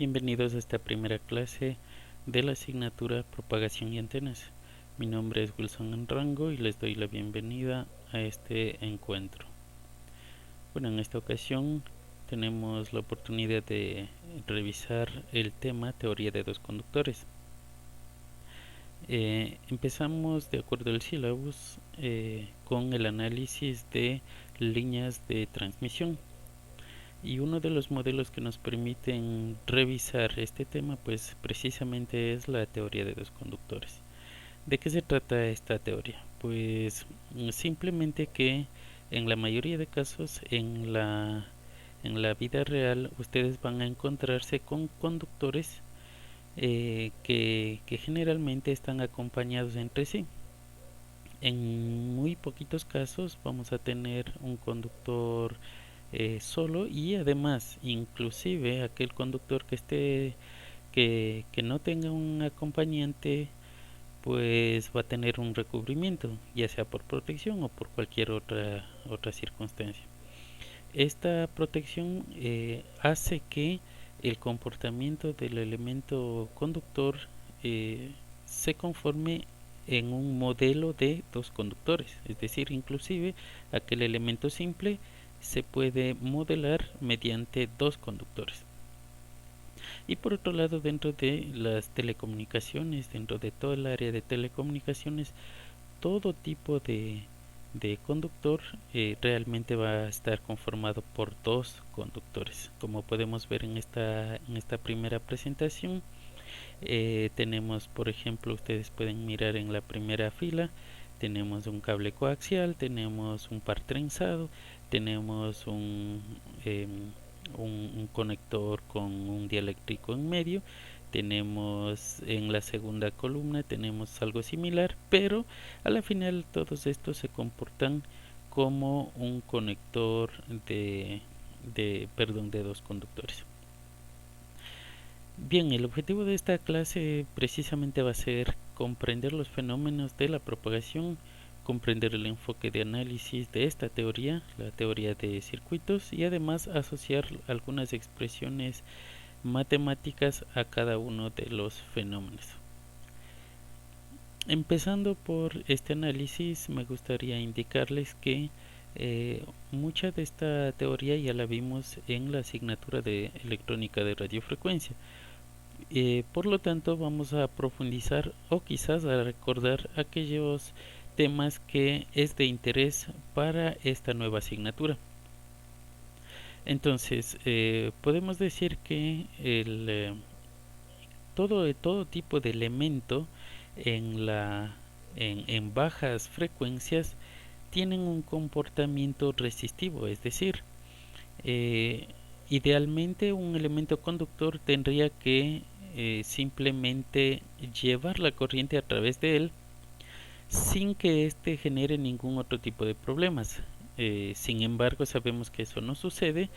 bienvenidos a esta primera clase de la asignatura Propagación y Antenas. Mi nombre es Wilson Enrango y les doy la bienvenida a este encuentro. Bueno, en esta ocasión tenemos la oportunidad de revisar el tema Teoría de dos conductores. Empezamos de acuerdo al sílabus con el análisis de líneas de transmisión. Y uno de los modelos que nos permiten revisar este tema pues precisamente es la teoría de dos conductores. ¿De qué se trata esta teoría? Pues simplemente que en la mayoría de casos en la vida real ustedes van a encontrarse con conductores que generalmente están acompañados entre sí. En muy poquitos casos vamos a tener un conductor solo, y además inclusive aquel conductor que no tenga un acompañante pues va a tener un recubrimiento, ya sea por protección o por cualquier otra circunstancia. Esta protección hace que el comportamiento del elemento conductor se conforme en un modelo de dos conductores, es decir, inclusive aquel elemento simple se puede modelar mediante dos conductores. Y por otro lado, dentro de las telecomunicaciones, dentro de todo el área de telecomunicaciones, todo tipo de conductor realmente va a estar conformado por dos conductores. Como podemos ver en esta primera presentación, tenemos, por ejemplo, ustedes pueden mirar en la primera fila, tenemos un cable coaxial, tenemos un par trenzado, tenemos un conector con un dieléctrico en medio, tenemos en la segunda columna tenemos algo similar, pero a la final todos estos se comportan como un conector de dos conductores. Bien, el objetivo de esta clase precisamente va a ser comprender los fenómenos de la propagación, comprender el enfoque de análisis de esta teoría, la teoría de circuitos, y además asociar algunas expresiones matemáticas a cada uno de los fenómenos. Empezando por este análisis, me gustaría indicarles que mucha de esta teoría ya la vimos en la asignatura de electrónica de radiofrecuencia. Por lo tanto, vamos a profundizar o quizás a recordar aquellos temas que es de interés para esta nueva asignatura. Entonces, podemos decir que todo tipo de elemento en bajas frecuencias tienen un comportamiento resistivo, es decir, idealmente un elemento conductor tendría que simplemente llevar la corriente a través de él sin que éste genere ningún otro tipo de problemas. Sin embargo, sabemos que eso no sucede,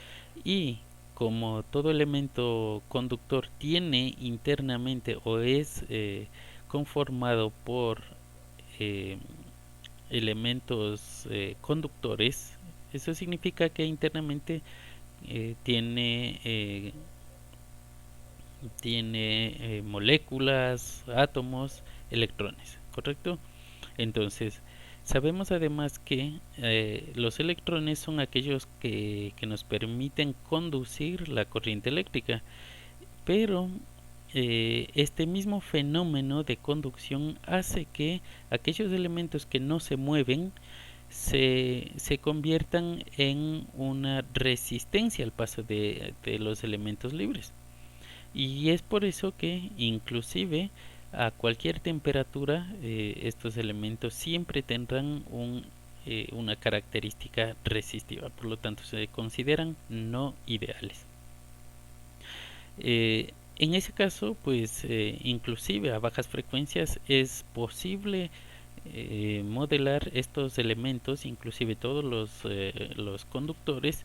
y como todo elemento conductor tiene internamente o es conformado por elementos conductores, eso significa que internamente tiene moléculas, átomos, electrones, ¿correcto? Entonces, sabemos además que los electrones son aquellos que nos permiten conducir la corriente eléctrica, pero este mismo fenómeno de conducción hace que aquellos elementos que no se mueven se conviertan en una resistencia al paso de los elementos libres. Y es por eso que inclusive a cualquier temperatura estos elementos siempre tendrán una característica resistiva, por lo tanto se consideran no ideales. En ese caso, pues inclusive a bajas frecuencias es posible modelar estos elementos, inclusive todos los conductores,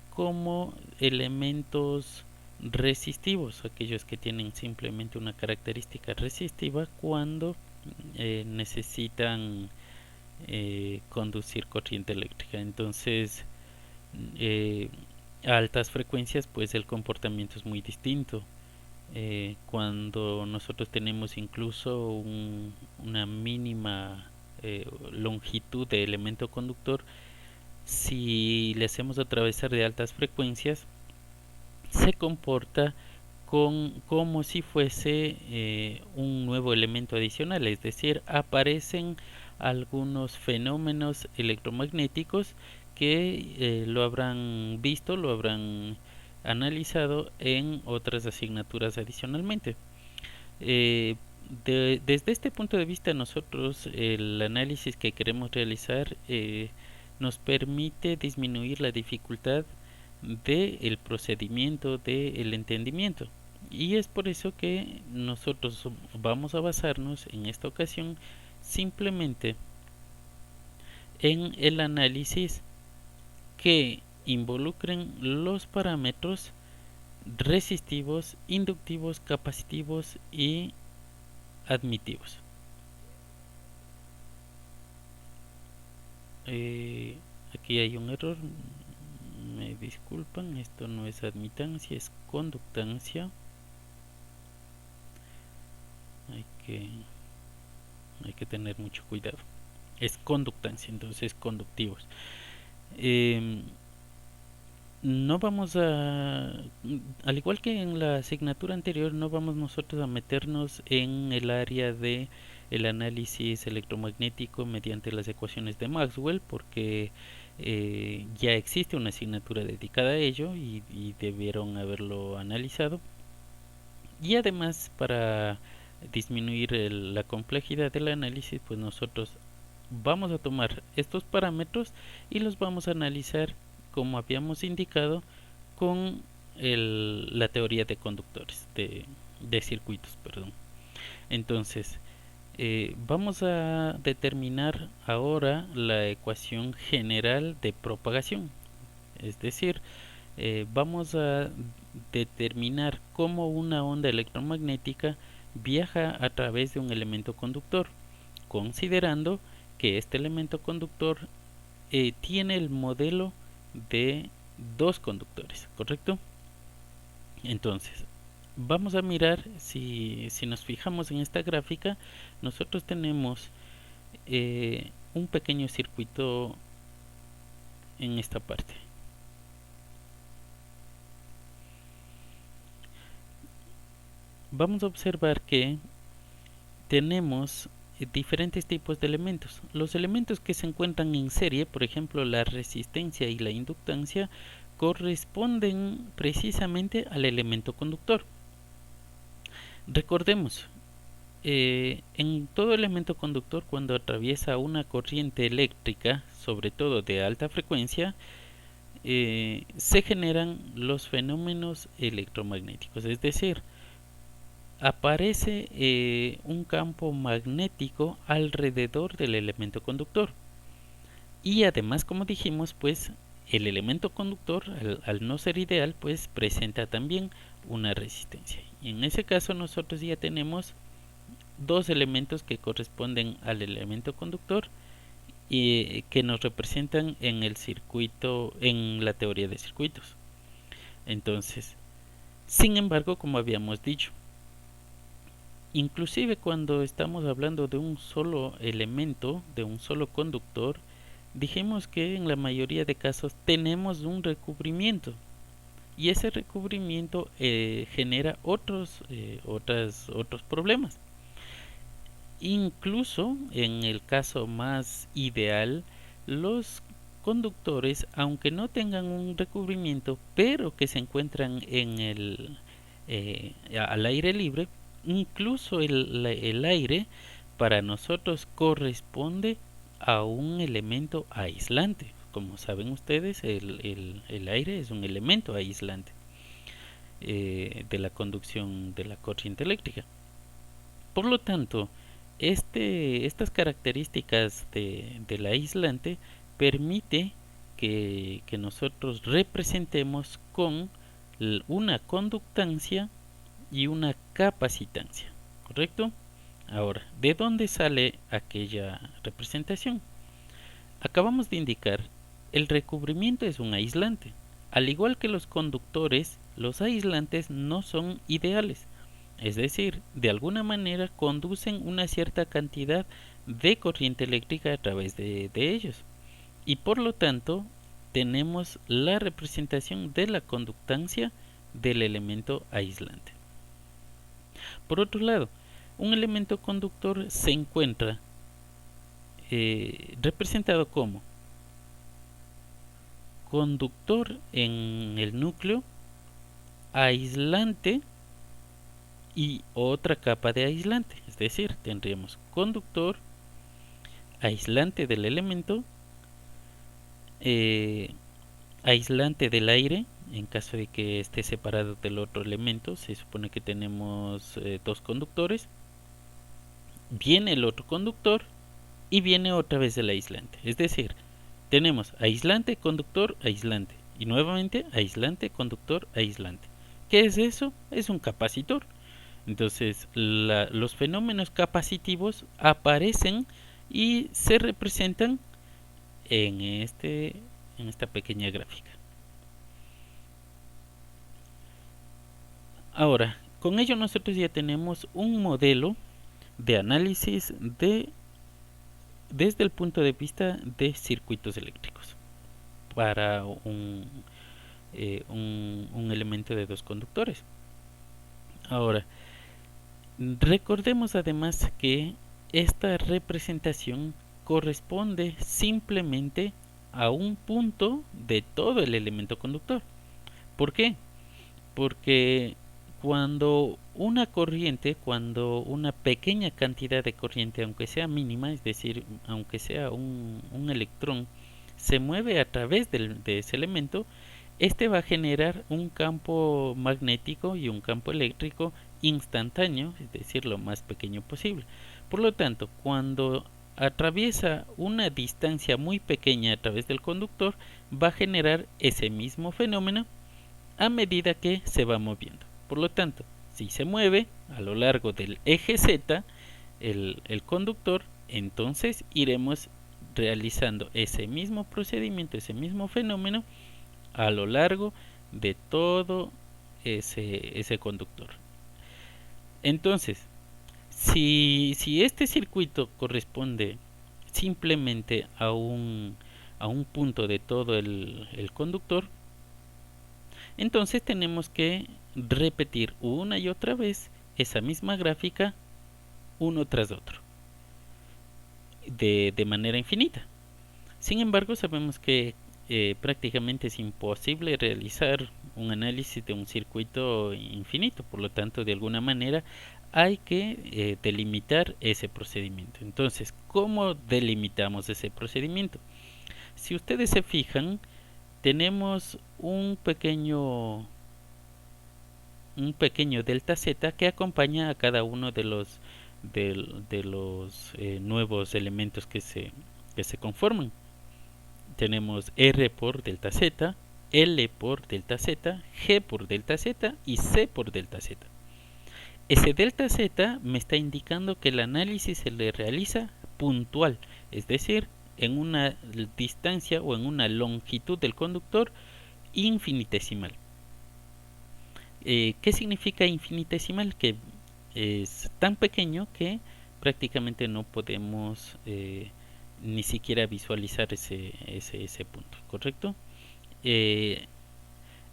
como elementos resistivos, aquellos que tienen simplemente una característica resistiva cuando necesitan conducir corriente eléctrica. Entonces, a altas frecuencias pues el comportamiento es muy distinto. cuando nosotros tenemos incluso una mínima longitud de elemento conductor, si le hacemos atravesar de altas frecuencias, se comporta como si fuese un nuevo elemento adicional, es decir, aparecen algunos fenómenos electromagnéticos que lo habrán visto, lo habrán analizado en otras asignaturas adicionalmente. Desde este punto de vista, nosotros el análisis que queremos realizar nos permite disminuir la dificultad del procedimiento del entendimiento, y es por eso que nosotros vamos a basarnos en esta ocasión simplemente en el análisis que involucren los parámetros resistivos, inductivos, capacitivos y admitivos. Aquí hay un error, me disculpan, esto no es admitancia, es conductancia. Hay que tener mucho cuidado. Es conductancia, entonces conductivos. No vamos al igual que en la asignatura anterior, no vamos nosotros a meternos en el área de el análisis electromagnético mediante las ecuaciones de Maxwell, porque ya existe una asignatura dedicada a ello y debieron haberlo analizado. Y además, para disminuir la complejidad del análisis, pues nosotros vamos a tomar estos parámetros y los vamos a analizar, como habíamos indicado, con la teoría de conductores, de circuitos, perdón. Entonces, vamos a determinar ahora la ecuación general de propagación, es decir, vamos a determinar cómo una onda electromagnética viaja a través de un elemento conductor, considerando que este elemento conductor tiene el modelo de dos conductores, ¿correcto? Entonces, vamos a mirar, si nos fijamos en esta gráfica, nosotros tenemos un pequeño circuito en esta parte. Vamos a observar que tenemos diferentes tipos de elementos. Los elementos que se encuentran en serie, por ejemplo la resistencia y la inductancia, corresponden precisamente al elemento conductor. Recordemos, en todo elemento conductor, cuando atraviesa una corriente eléctrica, sobre todo de alta frecuencia, se generan los fenómenos electromagnéticos, es decir, aparece un campo magnético alrededor del elemento conductor, y además, como dijimos, pues el elemento conductor, al no ser ideal, pues presenta también una resistencia, y en ese caso nosotros ya tenemos dos elementos que corresponden al elemento conductor y que nos representan en el circuito, en la teoría de circuitos. Entonces, sin embargo, como habíamos dicho, inclusive cuando estamos hablando de un solo elemento, de un solo conductor, dijimos que en la mayoría de casos tenemos un recubrimiento, y ese recubrimiento genera otros problemas. Incluso en el caso más ideal, los conductores, aunque no tengan un recubrimiento, pero que se encuentran en al aire libre, incluso el aire para nosotros corresponde a un elemento aislante. Como saben ustedes, el aire es un elemento aislante de la conducción de la corriente eléctrica. Por lo tanto, estas características del aislante permite que nosotros representemos con una conductancia y una capacitancia, ¿correcto? Ahora, ¿de dónde sale aquella representación? Acabamos de indicar, el recubrimiento es un aislante. Al igual que los conductores, los aislantes no son ideales. es decir, de alguna manera conducen una cierta cantidad de corriente eléctrica a través de ellos. Y por lo tanto, tenemos la representación de la conductancia del elemento aislante. Por otro lado, un elemento conductor se encuentra representado como conductor en el núcleo, aislante y otra capa de aislante. Es decir, tendríamos conductor, aislante del elemento, aislante del aire, en caso de que esté separado del otro elemento. Se supone que tenemos dos conductores, viene el otro conductor y viene otra vez el aislante. Es decir, tenemos aislante, conductor, aislante, y nuevamente aislante, conductor, aislante. ¿Qué es eso? Es un capacitor. Entonces, los fenómenos capacitivos aparecen y se representan en esta pequeña gráfica. Ahora, con ello nosotros ya tenemos un modelo de análisis desde el punto de vista de circuitos eléctricos para un elemento de dos conductores. Ahora, recordemos además que esta representación corresponde simplemente a un punto de todo el elemento conductor. ¿Por qué? Porque cuando una pequeña cantidad de corriente, aunque sea mínima, es decir, aunque sea un electrón, se mueve a través de ese elemento, este va a generar un campo magnético y un campo eléctrico instantáneo, es decir, lo más pequeño posible. Por lo tanto, cuando atraviesa una distancia muy pequeña a través del conductor, va a generar ese mismo fenómeno a medida que se va moviendo. Por lo tanto, si se mueve a lo largo del eje Z, el conductor, entonces iremos realizando ese mismo procedimiento, ese mismo fenómeno a lo largo de todo ese conductor. Entonces, si este circuito corresponde simplemente a un punto de todo el conductor, entonces tenemos que repetir una y otra vez esa misma gráfica uno tras otro de manera infinita. Sin embargo, sabemos que prácticamente es imposible realizar un análisis de un circuito infinito. Por lo tanto, de alguna manera hay que delimitar ese procedimiento. Entonces, ¿cómo delimitamos ese procedimiento? Si ustedes se fijan, tenemos un pequeño delta z que acompaña a cada uno de los nuevos elementos que se conforman. Tenemos R por delta z, L por delta z, G por delta z y C por delta z. Ese delta z me está indicando que el análisis se le realiza puntual, es decir, en una distancia o en una longitud del conductor infinitesimal. ¿Qué significa infinitesimal? Que es tan pequeño que prácticamente no podemos ni siquiera visualizar ese punto, ¿correcto?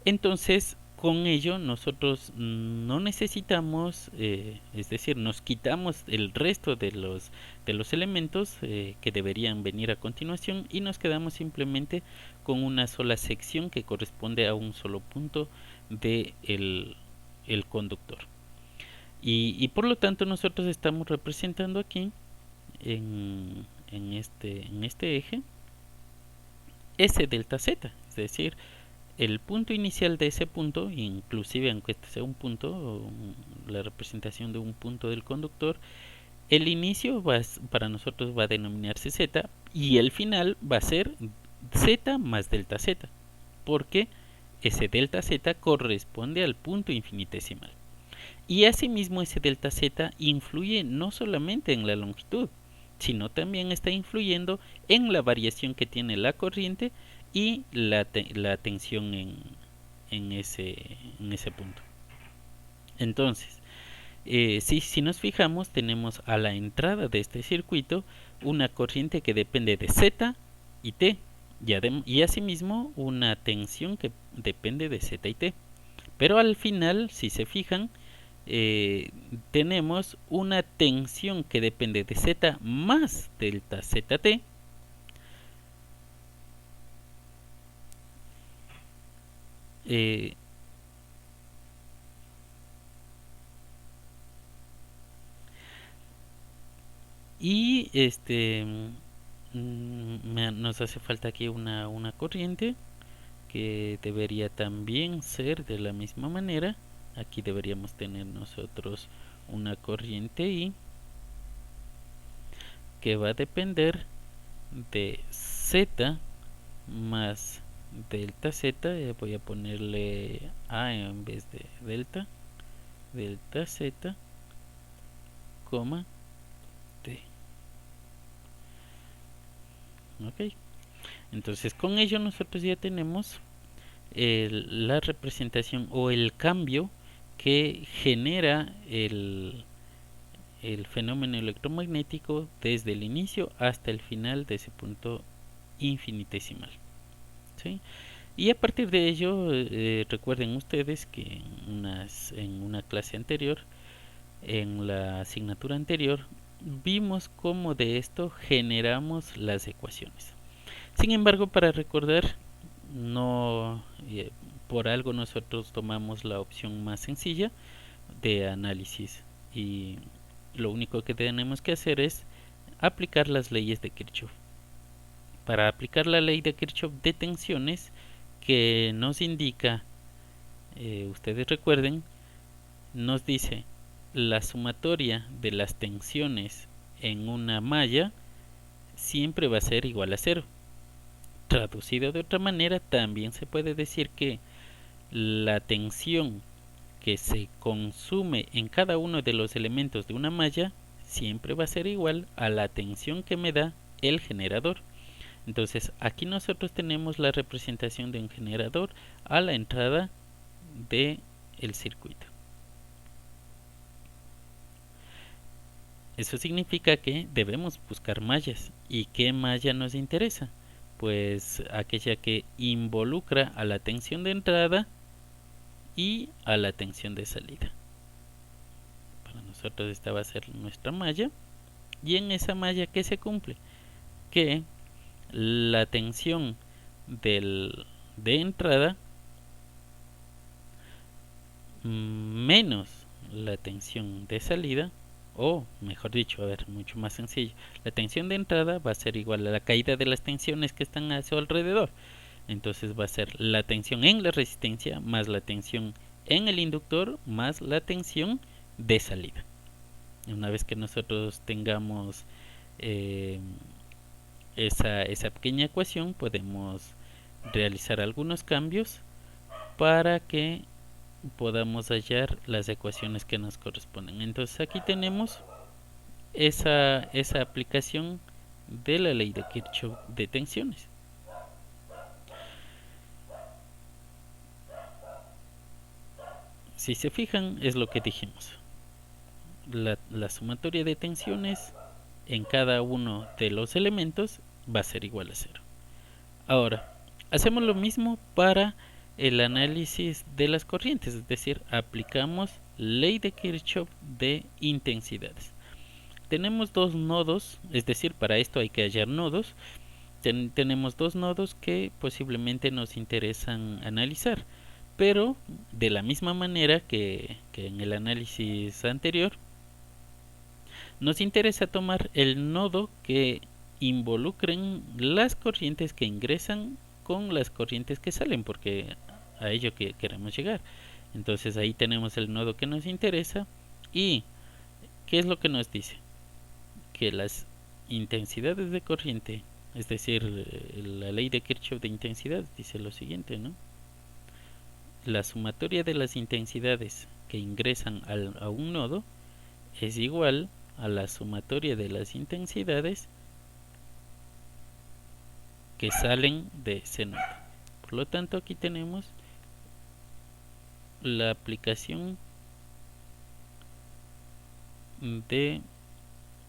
Entonces, con ello nosotros no necesitamos, es decir, nos quitamos el resto de los elementos que deberían venir a continuación y nos quedamos simplemente con una sola sección que corresponde a un solo punto de el conductor. Y por lo tanto nosotros estamos representando aquí en este eje ese delta z, es decir, el punto inicial de ese punto, inclusive aunque este sea un punto, la representación de un punto del conductor, el inicio para nosotros va a denominarse z y el final va a ser z más delta z, porque ese delta z corresponde al punto infinitesimal. Y asimismo ese delta z influye no solamente en la longitud, sino también está influyendo en la variación que tiene la corriente y la tensión en ese punto. Entonces, Si nos fijamos, tenemos a la entrada de este circuito una corriente que depende de Z y T, y asimismo una tensión que depende de Z y T. Pero al final, si se fijan, tenemos una tensión que depende de Z más delta ZT, y nos hace falta aquí una corriente que debería también ser de la misma manera. Aquí deberíamos tener nosotros una corriente I que va a depender de Z más delta Z. Voy a ponerle A en vez de delta. Delta Z, coma T. Ok. Entonces con ello nosotros ya tenemos la representación o el cambio que genera el fenómeno electromagnético desde el inicio hasta el final de ese punto infinitesimal. ¿Sí? Y a partir de ello, recuerden ustedes que en una clase anterior, en la asignatura anterior, vimos cómo de esto generamos las ecuaciones. Sin embargo, para recordar, no por algo nosotros tomamos la opción más sencilla de análisis, y lo único que tenemos que hacer es aplicar las leyes de Kirchhoff. Para aplicar la ley de Kirchhoff de tensiones, que nos indica, ustedes recuerden, nos dice la sumatoria de las tensiones en una malla siempre va a ser igual a cero. Traducido de otra manera, también se puede decir que la tensión que se consume en cada uno de los elementos de una malla siempre va a ser igual a la tensión que me da el generador. Entonces aquí nosotros tenemos la representación de un generador a la entrada del circuito. Eso significa que debemos buscar mallas. ¿Y qué malla nos interesa? Pues aquella que involucra a la tensión de entrada y a la tensión de salida. Para nosotros esta va a ser nuestra malla. Y en esa malla, ¿qué se cumple? Que la tensión de entrada menos la tensión de salida, o mejor dicho, a ver, mucho más sencillo, la tensión de entrada va a ser igual a la caída de las tensiones que están a su alrededor. Entonces va a ser la tensión en la resistencia más la tensión en el inductor más la tensión de salida. Una vez que nosotros tengamos esa pequeña ecuación, podemos realizar algunos cambios para que podamos hallar las ecuaciones que nos corresponden. Entonces aquí tenemos esa aplicación de la ley de Kirchhoff de tensiones. Si se fijan, es lo que dijimos. La sumatoria de tensiones en cada uno de los elementos va a ser igual a cero. Ahora, hacemos lo mismo para el análisis de las corrientes, es decir, aplicamos ley de Kirchhoff de intensidades. Tenemos dos nodos, es decir, para esto hay que hallar nodos. Tenemos dos nodos que posiblemente nos interesan analizar, pero de la misma manera que en el análisis anterior, nos interesa tomar el nodo que involucren las corrientes que ingresan con las corrientes que salen, porque a ello que queremos llegar. Entonces ahí tenemos el nodo que nos interesa. ¿Y qué es lo que nos dice? Que las intensidades de corriente, es decir, la ley de Kirchhoff de intensidad dice lo siguiente, ¿no? La sumatoria de las intensidades que ingresan a un nodo es igual a la sumatoria de las intensidades que salen de ese nodo. Por lo tanto, aquí tenemos la aplicación de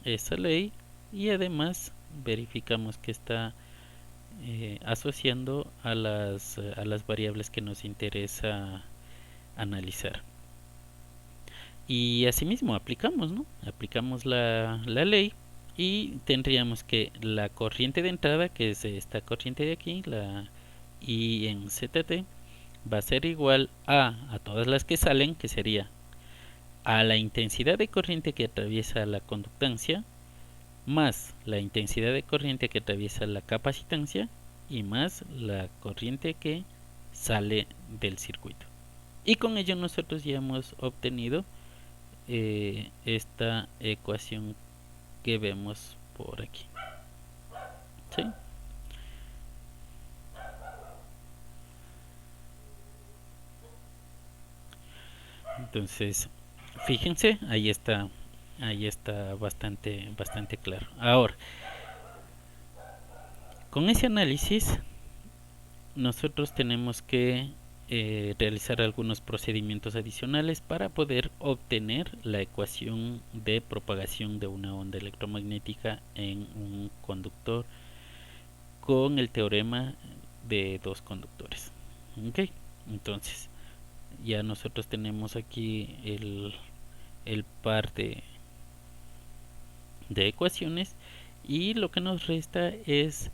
esa ley y además verificamos que está asociando a las variables que nos interesa analizar. Y asimismo aplicamos, ¿no? Aplicamos la ley y tendríamos que la corriente de entrada, que es esta corriente de aquí, la I en ZT, va a ser igual a todas las que salen, que sería a la intensidad de corriente que atraviesa la conductancia, más la intensidad de corriente que atraviesa la capacitancia y más la corriente que sale del circuito. Y con ello nosotros ya hemos obtenido esta ecuación que vemos por aquí. ¿Sí? Entonces, fíjense, ahí está bastante claro. Ahora, con ese análisis nosotros tenemos que realizar algunos procedimientos adicionales para poder obtener la ecuación de propagación de una onda electromagnética en un conductor con el teorema de dos conductores. ¿Ok? Entonces, ya nosotros tenemos aquí el par de ecuaciones y lo que nos resta es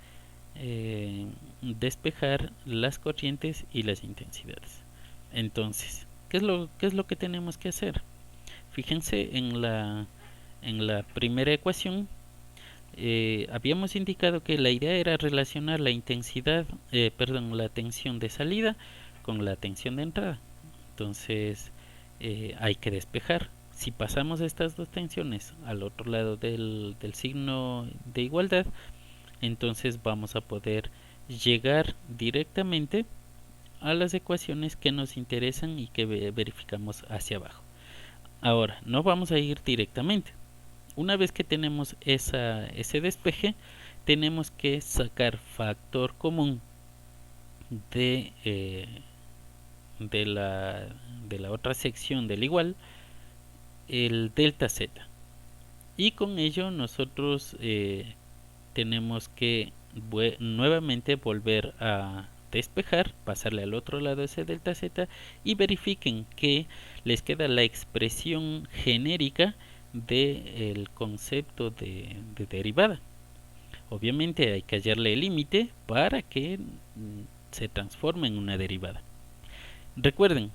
despejar las corrientes y las intensidades. Entonces, ¿qué es lo que tenemos que hacer? Fíjense en la primera ecuación. Habíamos indicado que la idea era relacionar la intensidad, la tensión de salida con la tensión de entrada. Entonces hay que despejar. Si pasamos estas dos tensiones al otro lado del signo de igualdad, entonces vamos a poder llegar directamente a las ecuaciones que nos interesan y que verificamos hacia abajo. Ahora, no vamos a ir directamente. Una vez que tenemos ese despeje, tenemos que sacar factor común de la otra sección del igual, el delta z. Y con ello nosotros tenemos que nuevamente volver a despejar, pasarle al otro lado ese delta z y verifiquen que les queda la expresión genérica del concepto de derivada. Obviamente hay que hallarle el límite para que se transforme en una derivada. Recuerden,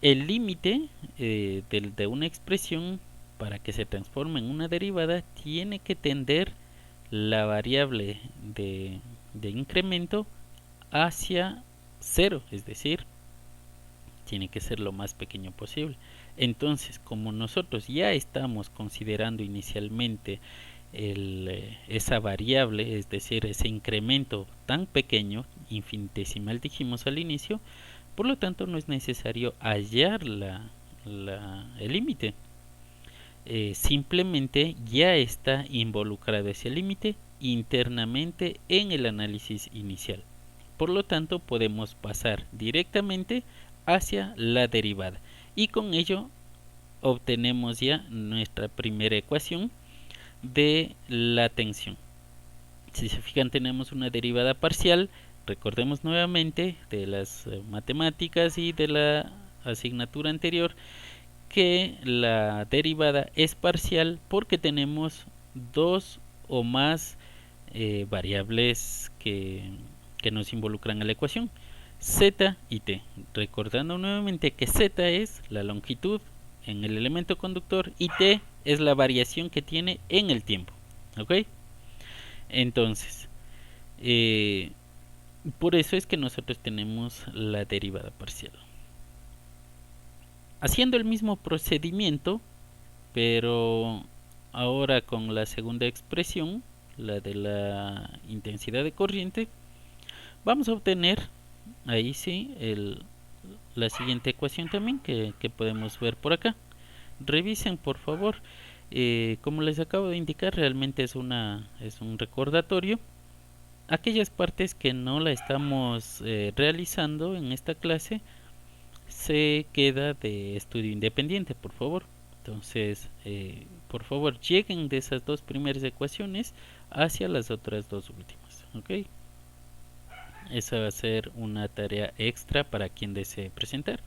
el límite de una expresión para que se transforme en una derivada tiene que tender la variable de incremento hacia 0, es decir, tiene que ser lo más pequeño posible. Entonces, como nosotros ya estamos considerando inicialmente esa variable, es decir, ese incremento tan pequeño, infinitesimal dijimos al inicio, por lo tanto no es necesario hallar el límite. Simplemente ya está involucrado ese límite internamente en el análisis inicial. Por lo tanto, podemos pasar directamente hacia la derivada y con ello obtenemos ya nuestra primera ecuación de la tensión. Si se fijan, tenemos una derivada parcial. Recordemos nuevamente de las matemáticas y de la asignatura anterior que la derivada es parcial porque tenemos dos o más variables que nos involucran a la ecuación, z y t. Recordando nuevamente que z es la longitud en el elemento conductor y t es la variación que tiene en el tiempo. ¿Ok? Entonces, por eso es que nosotros tenemos la derivada parcial. Haciendo el mismo procedimiento, pero ahora con la segunda expresión, la de la intensidad de corriente, vamos a obtener ahí sí la siguiente ecuación también que podemos ver por acá. Revisen por favor. Como les acabo de indicar, realmente es un recordatorio. Aquellas partes que no la estamos realizando en esta clase se queda de estudio independiente, por favor. Entonces, por favor, lleguen de esas dos primeras ecuaciones hacia las otras dos últimas. ¿Ok? Esa va a ser una tarea extra para quien desee presentar.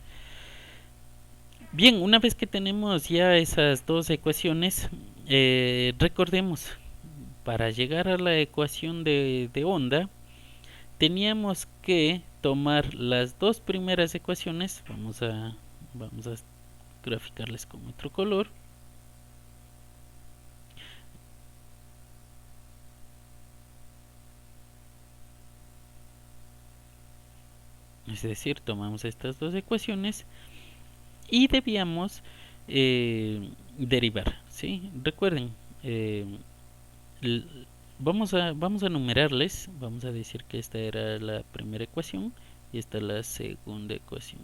Bien, una vez que tenemos ya esas dos ecuaciones, recordemos, para llegar a la ecuación de onda, teníamos que tomar las dos primeras ecuaciones. Vamos a graficarles con otro color. Es decir, tomamos estas dos ecuaciones y debíamos derivar, ¿sí? Recuerden, vamos a numerarles. Vamos a decir que esta era la primera ecuación y esta la segunda ecuación.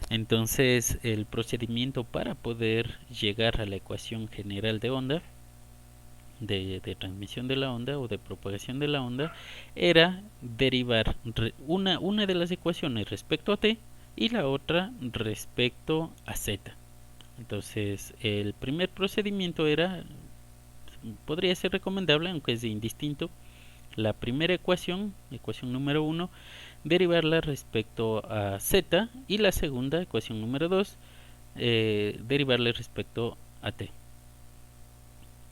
Entonces, el procedimiento para poder llegar a la ecuación general de onda, de transmisión de la onda o de propagación de la onda, era derivar una de las ecuaciones respecto a t y la otra respecto a z. Entonces, el primer procedimiento podría ser recomendable, aunque es indistinto, la primera ecuación número 1, derivarla respecto a z, y la segunda, ecuación número 2, derivarla respecto a t.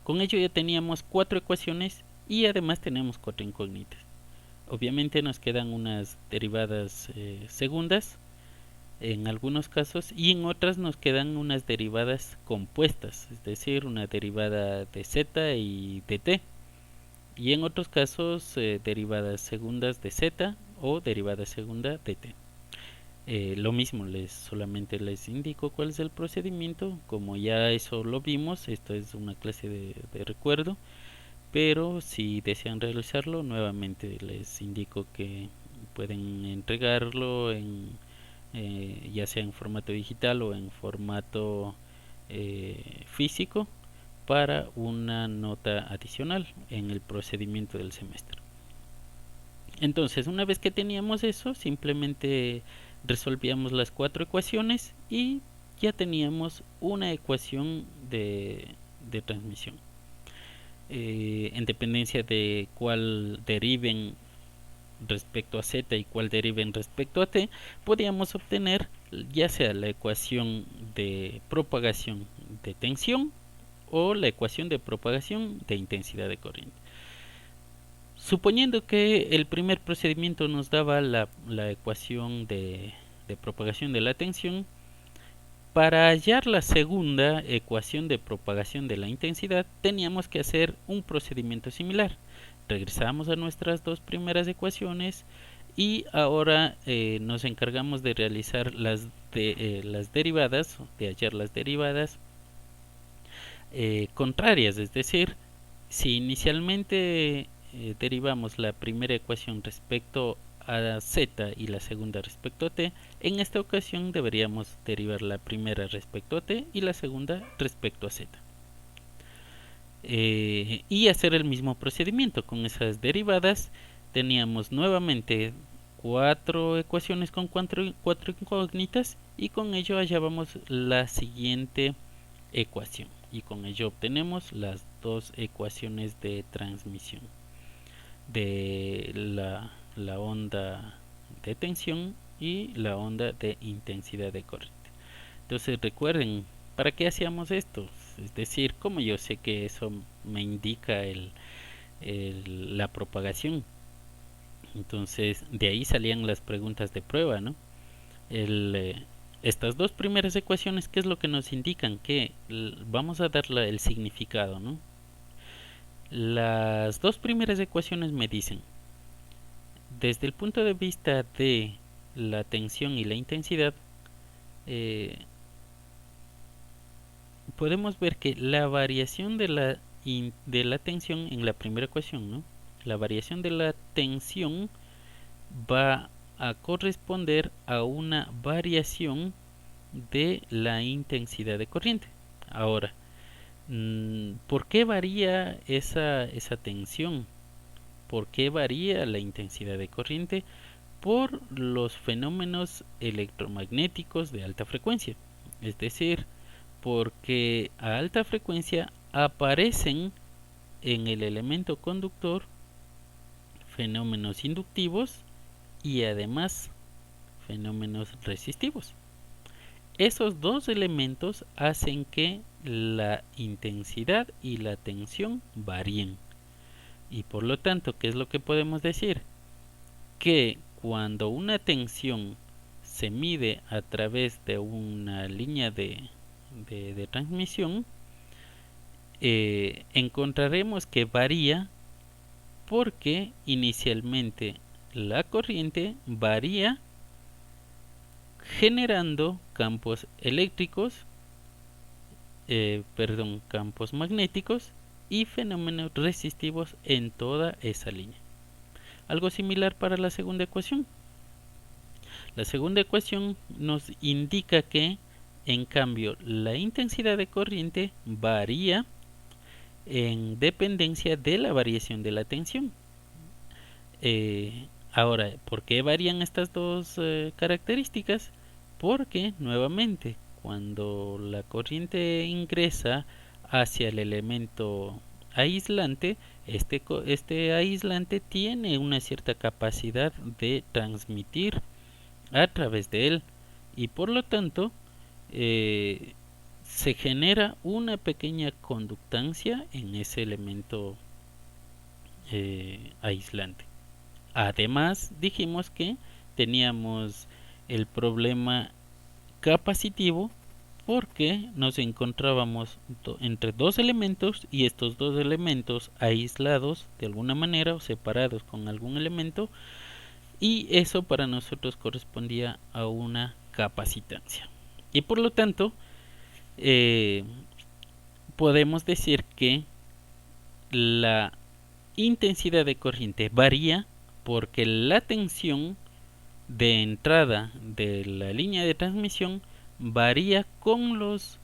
Con ello ya teníamos 4 ecuaciones y además tenemos 4 incógnitas. Obviamente nos quedan unas derivadas segundas en algunos casos, y en otras nos quedan unas derivadas compuestas, es decir, una derivada de z y de t, y en otros casos derivadas segundas de z o derivada segunda de t. Lo mismo, solamente les indico cuál es el procedimiento. Como ya eso lo vimos, esto es una clase de recuerdo, pero si desean realizarlo, nuevamente les indico que pueden entregarlo ya sea en formato digital o en formato físico, para una nota adicional en el procedimiento del semestre. Entonces, una vez que teníamos eso, simplemente resolvíamos las 4 ecuaciones y ya teníamos una ecuación de transmisión. En dependencia de cuál deriven respecto a z y cuál deriven respecto a t, podíamos obtener ya sea la ecuación de propagación de tensión o la ecuación de propagación de intensidad de corriente. Suponiendo que el primer procedimiento nos daba la ecuación de propagación de la tensión, para hallar la segunda ecuación de propagación de la intensidad teníamos que hacer un procedimiento similar. Regresamos a nuestras dos primeras ecuaciones y ahora nos encargamos de realizar las derivadas, de hallar las derivadas contrarias, es decir, si inicialmente derivamos la primera ecuación respecto a z y la segunda respecto a t, en esta ocasión deberíamos derivar la primera respecto a t y la segunda respecto a z. Y hacer el mismo procedimiento con esas derivadas. Teníamos nuevamente 4 ecuaciones con 4 incógnitas, y con ello hallábamos la siguiente ecuación, y con ello obtenemos las dos ecuaciones de transmisión de la onda de tensión y la onda de intensidad de corriente. Entonces recuerden, ¿para qué hacíamos esto? Es decir, como yo sé que eso me indica la propagación, entonces de ahí salían las preguntas de prueba, ¿no? Estas dos primeras ecuaciones, ¿qué es lo que nos indican? Que vamos a darle el significado, ¿no? Las dos primeras ecuaciones me dicen, desde el punto de vista de la tensión y la intensidad, podemos ver que la variación de la tensión en la primera ecuación, ¿no? La variación de la tensión va a corresponder a una variación de la intensidad de corriente. Ahora, ¿por qué varía esa tensión? ¿Por qué varía la intensidad de corriente? Por los fenómenos electromagnéticos de alta frecuencia. Es decir, porque a alta frecuencia aparecen en el elemento conductor fenómenos inductivos y además fenómenos resistivos. Esos dos elementos hacen que la intensidad y la tensión varíen. Y por lo tanto, ¿qué es lo que podemos decir? Que cuando una tensión se mide a través de una línea de transmisión, encontraremos que varía porque inicialmente la corriente varía generando campos eléctricos, campos magnéticos y fenómenos resistivos en toda esa línea. Algo similar para la segunda ecuación. La segunda ecuación nos indica que, en cambio, la intensidad de corriente varía en dependencia de la variación de la tensión. Ahora, ¿por qué varían estas dos características? Porque, nuevamente, cuando la corriente ingresa hacia el elemento aislante, este aislante tiene una cierta capacidad de transmitir a través de él y por lo tanto se genera una pequeña conductancia en ese elemento aislante. Además, dijimos que teníamos el problema capacitivo porque nos encontrábamos entre dos elementos y estos dos elementos aislados de alguna manera o separados con algún elemento, y eso para nosotros correspondía a una capacitancia. Y por lo tanto, podemos decir que la intensidad de corriente varía porque la tensión de entrada de la línea de transmisión varía con los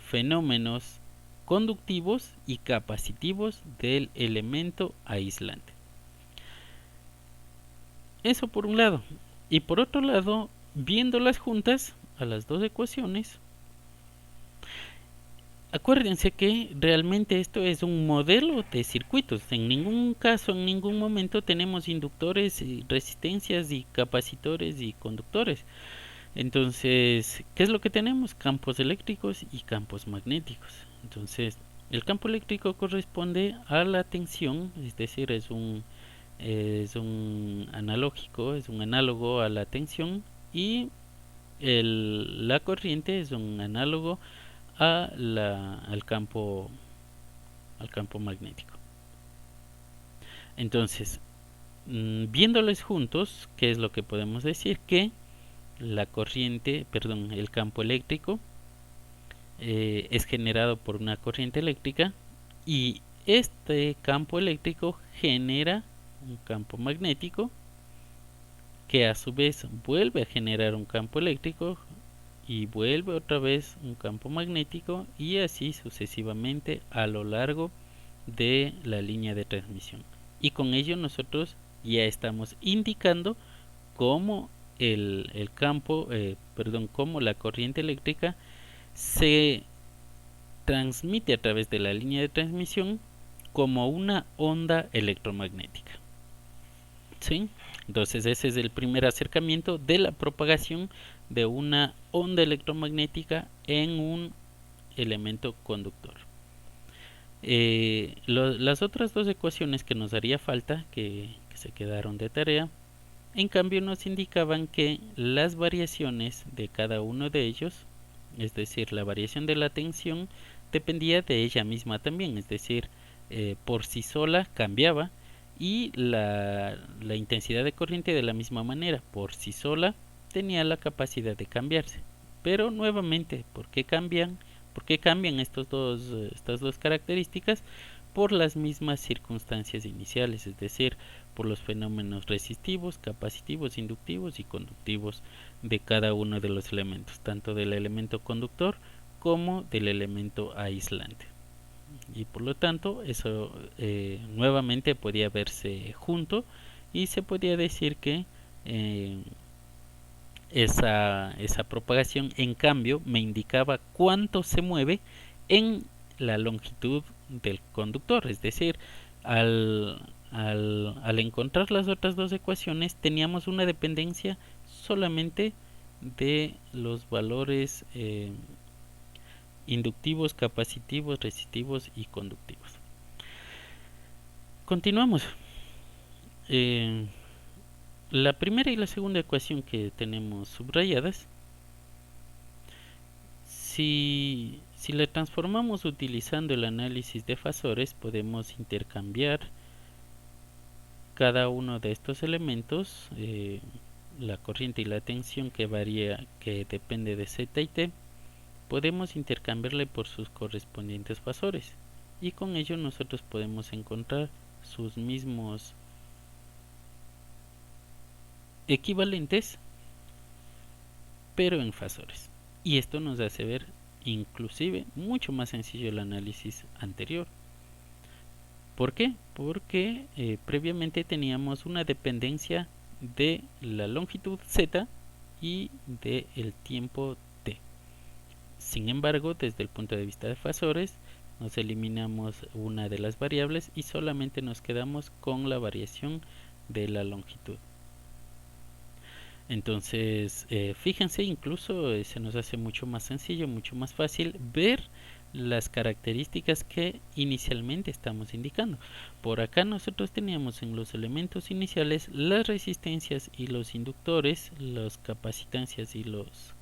fenómenos conductivos y capacitivos del elemento aislante. Eso por un lado. Y por otro lado, viéndolas juntas a las dos ecuaciones, acuérdense que realmente esto es un modelo de circuitos. En ningún caso, en ningún momento tenemos inductores, y resistencias y capacitores y conductores. Entonces, ¿qué es lo que tenemos? Campos eléctricos y campos magnéticos. Entonces, el campo eléctrico corresponde a la tensión, es decir, es un analógico, es un análogo a la tensión, y la corriente es un análogo al campo magnético. Entonces, viéndoles juntos, ¿qué es lo que podemos decir? Que el campo eléctrico es generado por una corriente eléctrica y este campo eléctrico genera un campo magnético que a su vez vuelve a generar un campo eléctrico y vuelve otra vez un campo magnético y así sucesivamente a lo largo de la línea de transmisión. Y con ello nosotros ya estamos indicando cómo cómo la corriente eléctrica se transmite a través de la línea de transmisión como una onda electromagnética. ¿Sí? Entonces ese es el primer acercamiento de la propagación de una onda electromagnética en un elemento conductor. Las otras dos ecuaciones que nos haría falta, que se quedaron de tarea, en cambio nos indicaban que las variaciones de cada uno de ellos, es decir, la variación de la tensión, dependía de ella misma también, es decir, por sí sola cambiaba, y la intensidad de corriente de la misma manera, por sí sola tenía la capacidad de cambiarse. Pero nuevamente, ¿por qué cambian estas dos características? Por las mismas circunstancias iniciales, es decir, por los fenómenos resistivos, capacitivos, inductivos y conductivos de cada uno de los elementos, tanto del elemento conductor como del elemento aislante. Y por lo tanto, eso nuevamente podía verse junto y se podía decir que esa propagación. En cambio, me indicaba cuánto se mueve en la longitud del conductor. Es decir, al encontrar las otras dos ecuaciones, teníamos una dependencia solamente de los valores inductivos, capacitivos, resistivos y conductivos. Continuamos. La primera y la segunda ecuación que tenemos subrayadas, si la transformamos utilizando el análisis de fasores, podemos intercambiar cada uno de estos elementos, la corriente y la tensión que varía, que depende de Z y T, podemos intercambiarle por sus correspondientes fasores, y con ello nosotros podemos encontrar sus mismos equivalentes, pero en fasores. Y esto nos hace ver inclusive mucho más sencillo el análisis anterior. ¿Por qué? Porque previamente teníamos una dependencia de la longitud Z y del tiempo T. Sin embargo, desde el punto de vista de fasores, nos eliminamos una de las variables y solamente nos quedamos con la variación de la longitud. Entonces, fíjense, incluso se nos hace mucho más sencillo, mucho más fácil ver las características que inicialmente estamos indicando. Por acá nosotros teníamos en los elementos iniciales las resistencias y los inductores, las capacitancias y las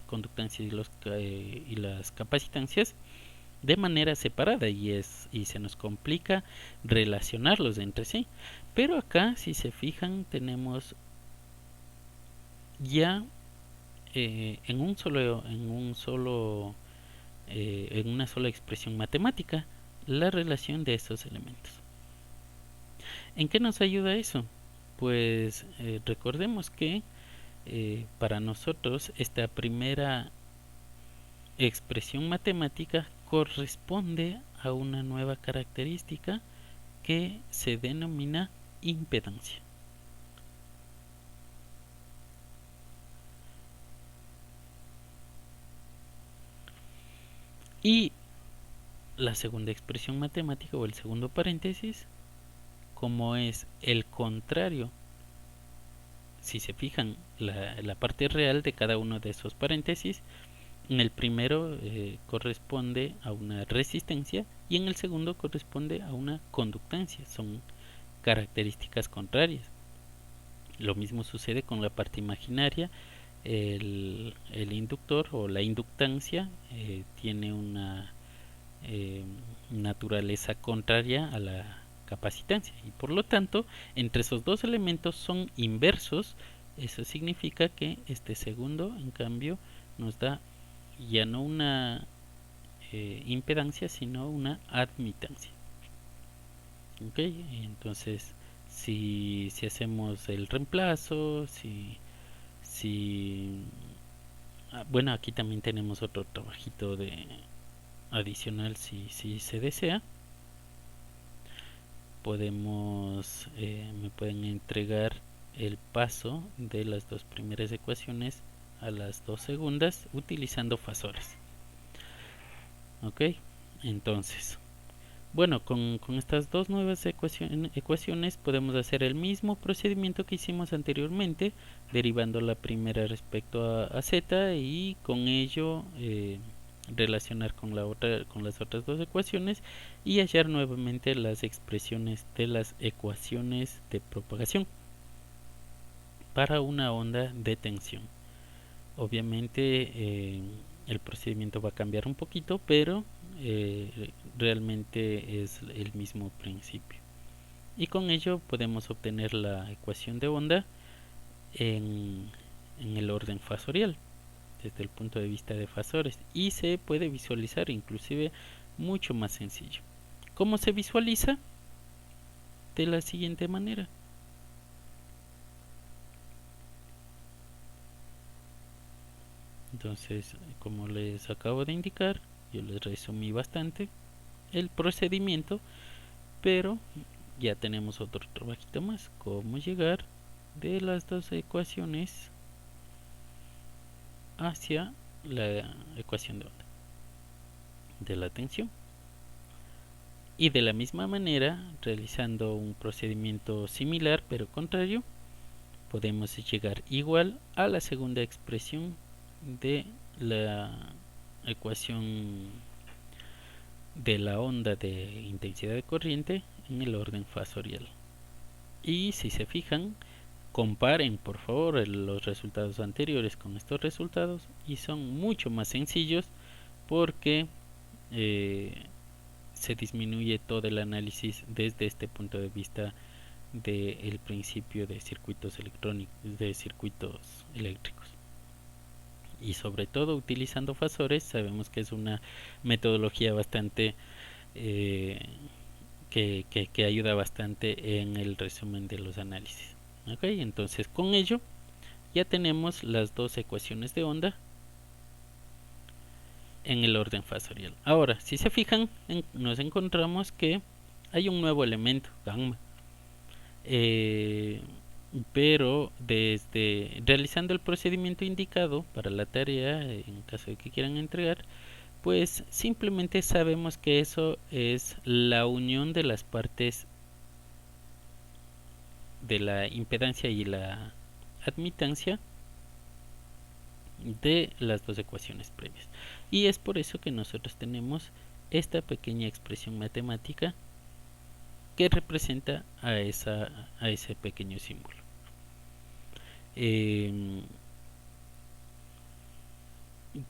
conductancias y las capacitancias de manera separada, y se nos complica relacionarlos entre sí. Pero acá, si se fijan, tenemos ya en una sola expresión matemática la relación de estos elementos. ¿En qué nos ayuda eso? Pues recordemos que para nosotros esta primera expresión matemática corresponde a una nueva característica que se denomina impedancia. Y la segunda expresión matemática, o el segundo paréntesis, como es el contrario, si se fijan, la parte real de cada uno de esos paréntesis, en el primero corresponde a una resistencia y en el segundo corresponde a una conductancia. Son características contrarias. Lo mismo sucede con la parte imaginaria. El inductor o la inductancia tiene una naturaleza contraria a la capacitancia, y por lo tanto entre esos dos elementos son inversos. Eso significa que este segundo, en cambio, nos da ya no una impedancia, sino una admitancia. ¿Ok? Entonces, si hacemos el reemplazo, bueno, aquí también tenemos otro trabajito adicional si se desea. Me pueden entregar el paso de las dos primeras ecuaciones a las dos segundas utilizando fasores. Ok, entonces, bueno, con estas dos nuevas ecuaciones podemos hacer el mismo procedimiento que hicimos anteriormente, derivando la primera respecto a z, y con ello relacionar con las otras dos ecuaciones y hallar nuevamente las expresiones de las ecuaciones de propagación para una onda de tensión. Obviamente el procedimiento va a cambiar un poquito, pero realmente es el mismo principio, y con ello podemos obtener la ecuación de onda en el orden fasorial desde el punto de vista de fasores, y se puede visualizar inclusive mucho más sencillo. ¿Cómo se visualiza? De la siguiente manera. Entonces, como les acabo de indicar, yo les resumí bastante el procedimiento, pero ya tenemos otro trabajito más: cómo llegar de las dos ecuaciones hacia la ecuación de onda de la tensión. Y de la misma manera, realizando un procedimiento similar pero contrario, podemos llegar igual a la segunda expresión de la ecuación de la onda de intensidad de corriente en el orden fasorial. Y si se fijan, comparen por favor los resultados anteriores con estos resultados y son mucho más sencillos porque se disminuye todo el análisis desde este punto de vista del principio de circuitos electrónicos, de circuitos eléctricos. Y sobre todo utilizando fasores, sabemos que es una metodología bastante que ayuda bastante en el resumen de los análisis. Okay, entonces con ello ya tenemos las dos ecuaciones de onda en el orden fasorial. Ahora, si se fijan, nos encontramos que hay un nuevo elemento, gamma. Pero desde realizando el procedimiento indicado para la tarea, en caso de que quieran entregar, pues simplemente sabemos que eso es la unión de las partes de la impedancia y la admitancia de las dos ecuaciones previas. Y es por eso que nosotros tenemos esta pequeña expresión matemática que representa a ese pequeño símbolo.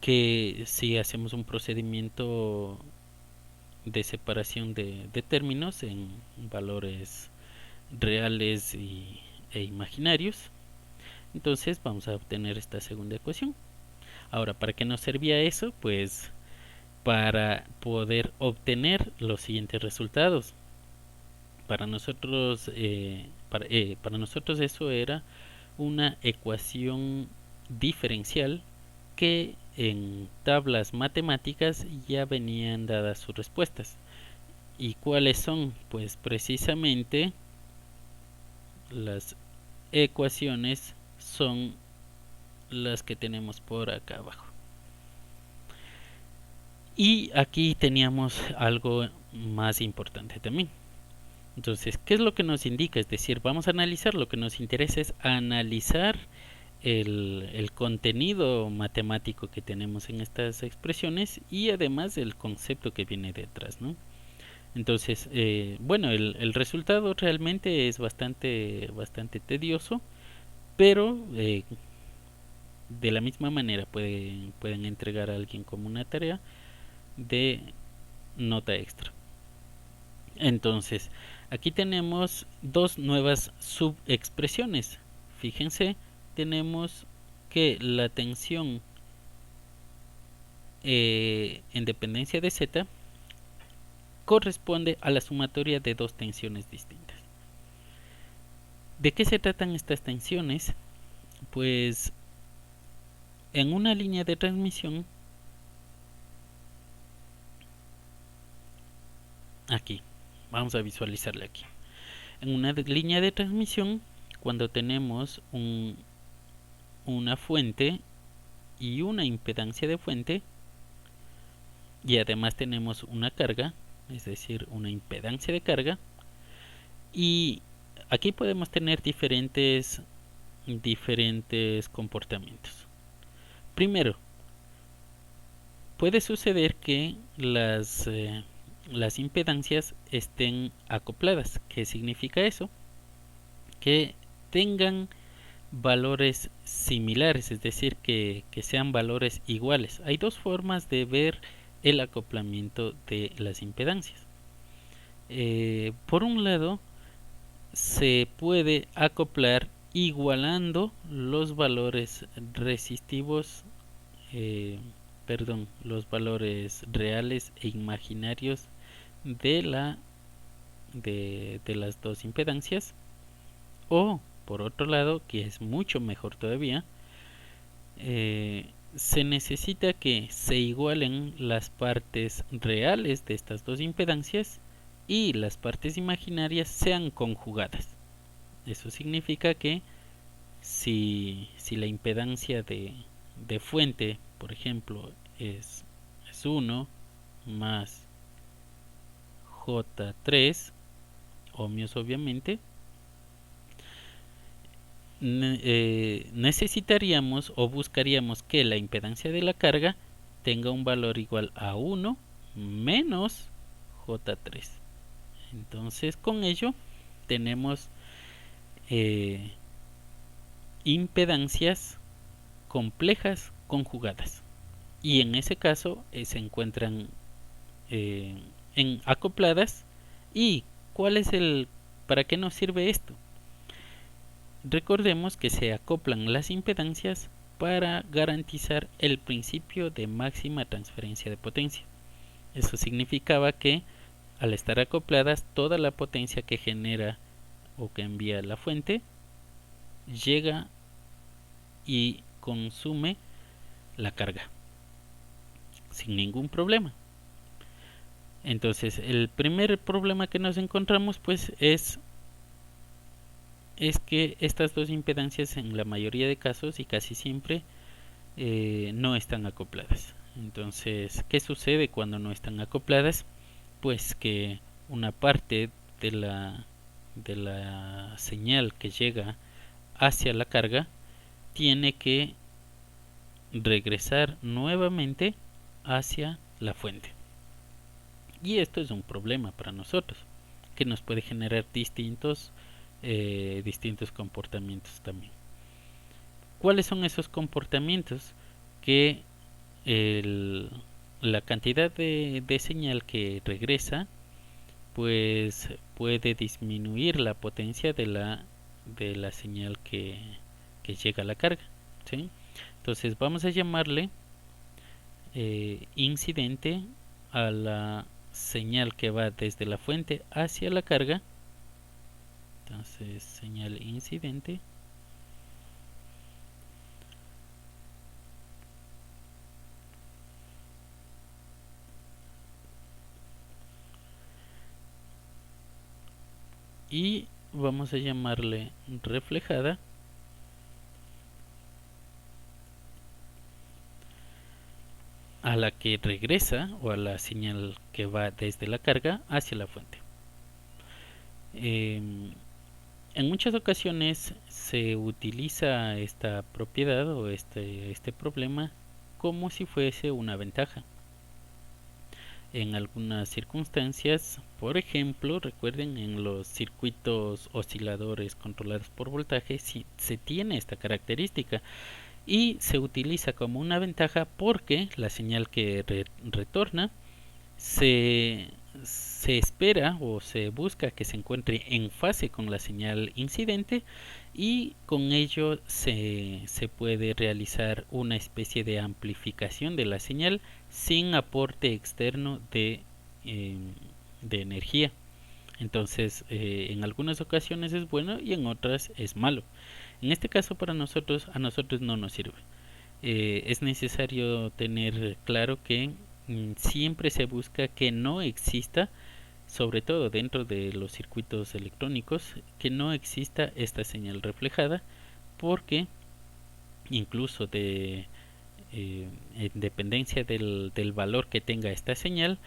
Que si hacemos un procedimiento de separación de términos en valores reales e imaginarios, entonces vamos a obtener esta segunda ecuación. Ahora, ¿para qué nos servía eso? Pues para poder obtener los siguientes resultados. Para nosotros eso era una ecuación diferencial que en tablas matemáticas ya venían dadas sus respuestas. ¿Y cuáles son? Pues precisamente las ecuaciones son las que tenemos por acá abajo. Y aquí teníamos algo más importante también. Entonces, ¿qué es lo que nos indica? Es decir, vamos a analizar, lo que nos interesa es analizar el contenido matemático que tenemos en estas expresiones y además el concepto que viene detrás, ¿no? Entonces, bueno, el resultado realmente es bastante tedioso, pero de la misma manera pueden entregar a alguien como una tarea de nota extra. Entonces, aquí tenemos dos nuevas subexpresiones. Fíjense, tenemos que la tensión en dependencia de Z corresponde a la sumatoria de dos tensiones distintas. ¿De qué se tratan estas tensiones? Pues en una línea de transmisión, aquí, vamos a visualizarla aquí. En una línea de transmisión, cuando tenemos una fuente y una impedancia de fuente, y además tenemos una carga, es decir, una impedancia de carga, y aquí podemos tener diferentes comportamientos. Primero, puede suceder que las impedancias estén acopladas. ¿Qué significa eso? Que tengan valores similares, es decir, que sean valores iguales. Hay dos formas de ver el acoplamiento de las impedancias. Por un lado, se puede acoplar igualando los valores resistivos, los valores reales e imaginarios de las dos impedancias, o por otro lado, que es mucho mejor todavía, se necesita que se igualen las partes reales de estas dos impedancias y las partes imaginarias sean conjugadas. Eso significa que si la impedancia de fuente, por ejemplo, es 1 más J3 ohmios, obviamente, necesitaríamos o buscaríamos que la impedancia de la carga tenga un valor igual a 1 menos J3. Entonces con ello tenemos impedancias complejas conjugadas, y en ese caso se encuentran en acopladas. ¿Y cuál es para qué nos sirve esto? Recordemos que se acoplan las impedancias para garantizar el principio de máxima transferencia de potencia. Eso significaba que al estar acopladas, toda la potencia que genera o que envía la fuente llega y consume la carga sin ningún problema. Entonces el primer problema que nos encontramos pues es que estas dos impedancias en la mayoría de casos y casi siempre no están acopladas. Entonces, ¿qué sucede cuando no están acopladas? Pues que una parte de la señal que llega hacia la carga tiene que regresar nuevamente hacia la fuente. Y esto es un problema para nosotros, que nos puede generar distintos comportamientos también. ¿Cuáles son esos comportamientos? Que la cantidad de señal que regresa pues puede disminuir la potencia de la señal que llega a la carga, ¿sí? Entonces vamos a llamarle incidente a la señal que va desde la fuente hacia la carga. Entonces señal incidente. Y vamos a llamarle reflejada a la que regresa, o a la señal que va desde la carga hacia la fuente. En muchas ocasiones se utiliza esta propiedad o este problema como si fuese una ventaja. En algunas circunstancias, por ejemplo, recuerden, en los circuitos osciladores controlados por voltaje se tiene esta característica y se utiliza como una ventaja porque la señal que retorna se espera o se busca que se encuentre en fase con la señal incidente, y con ello se puede realizar una especie de amplificación de la señal sin aporte externo de energía. Entonces en algunas ocasiones es bueno y en otras es malo. En este caso a nosotros no nos sirve. Es necesario tener claro que siempre se busca que no exista, sobre todo dentro de los circuitos electrónicos, que no exista esta señal reflejada, porque incluso en dependencia del valor que tenga esta señal,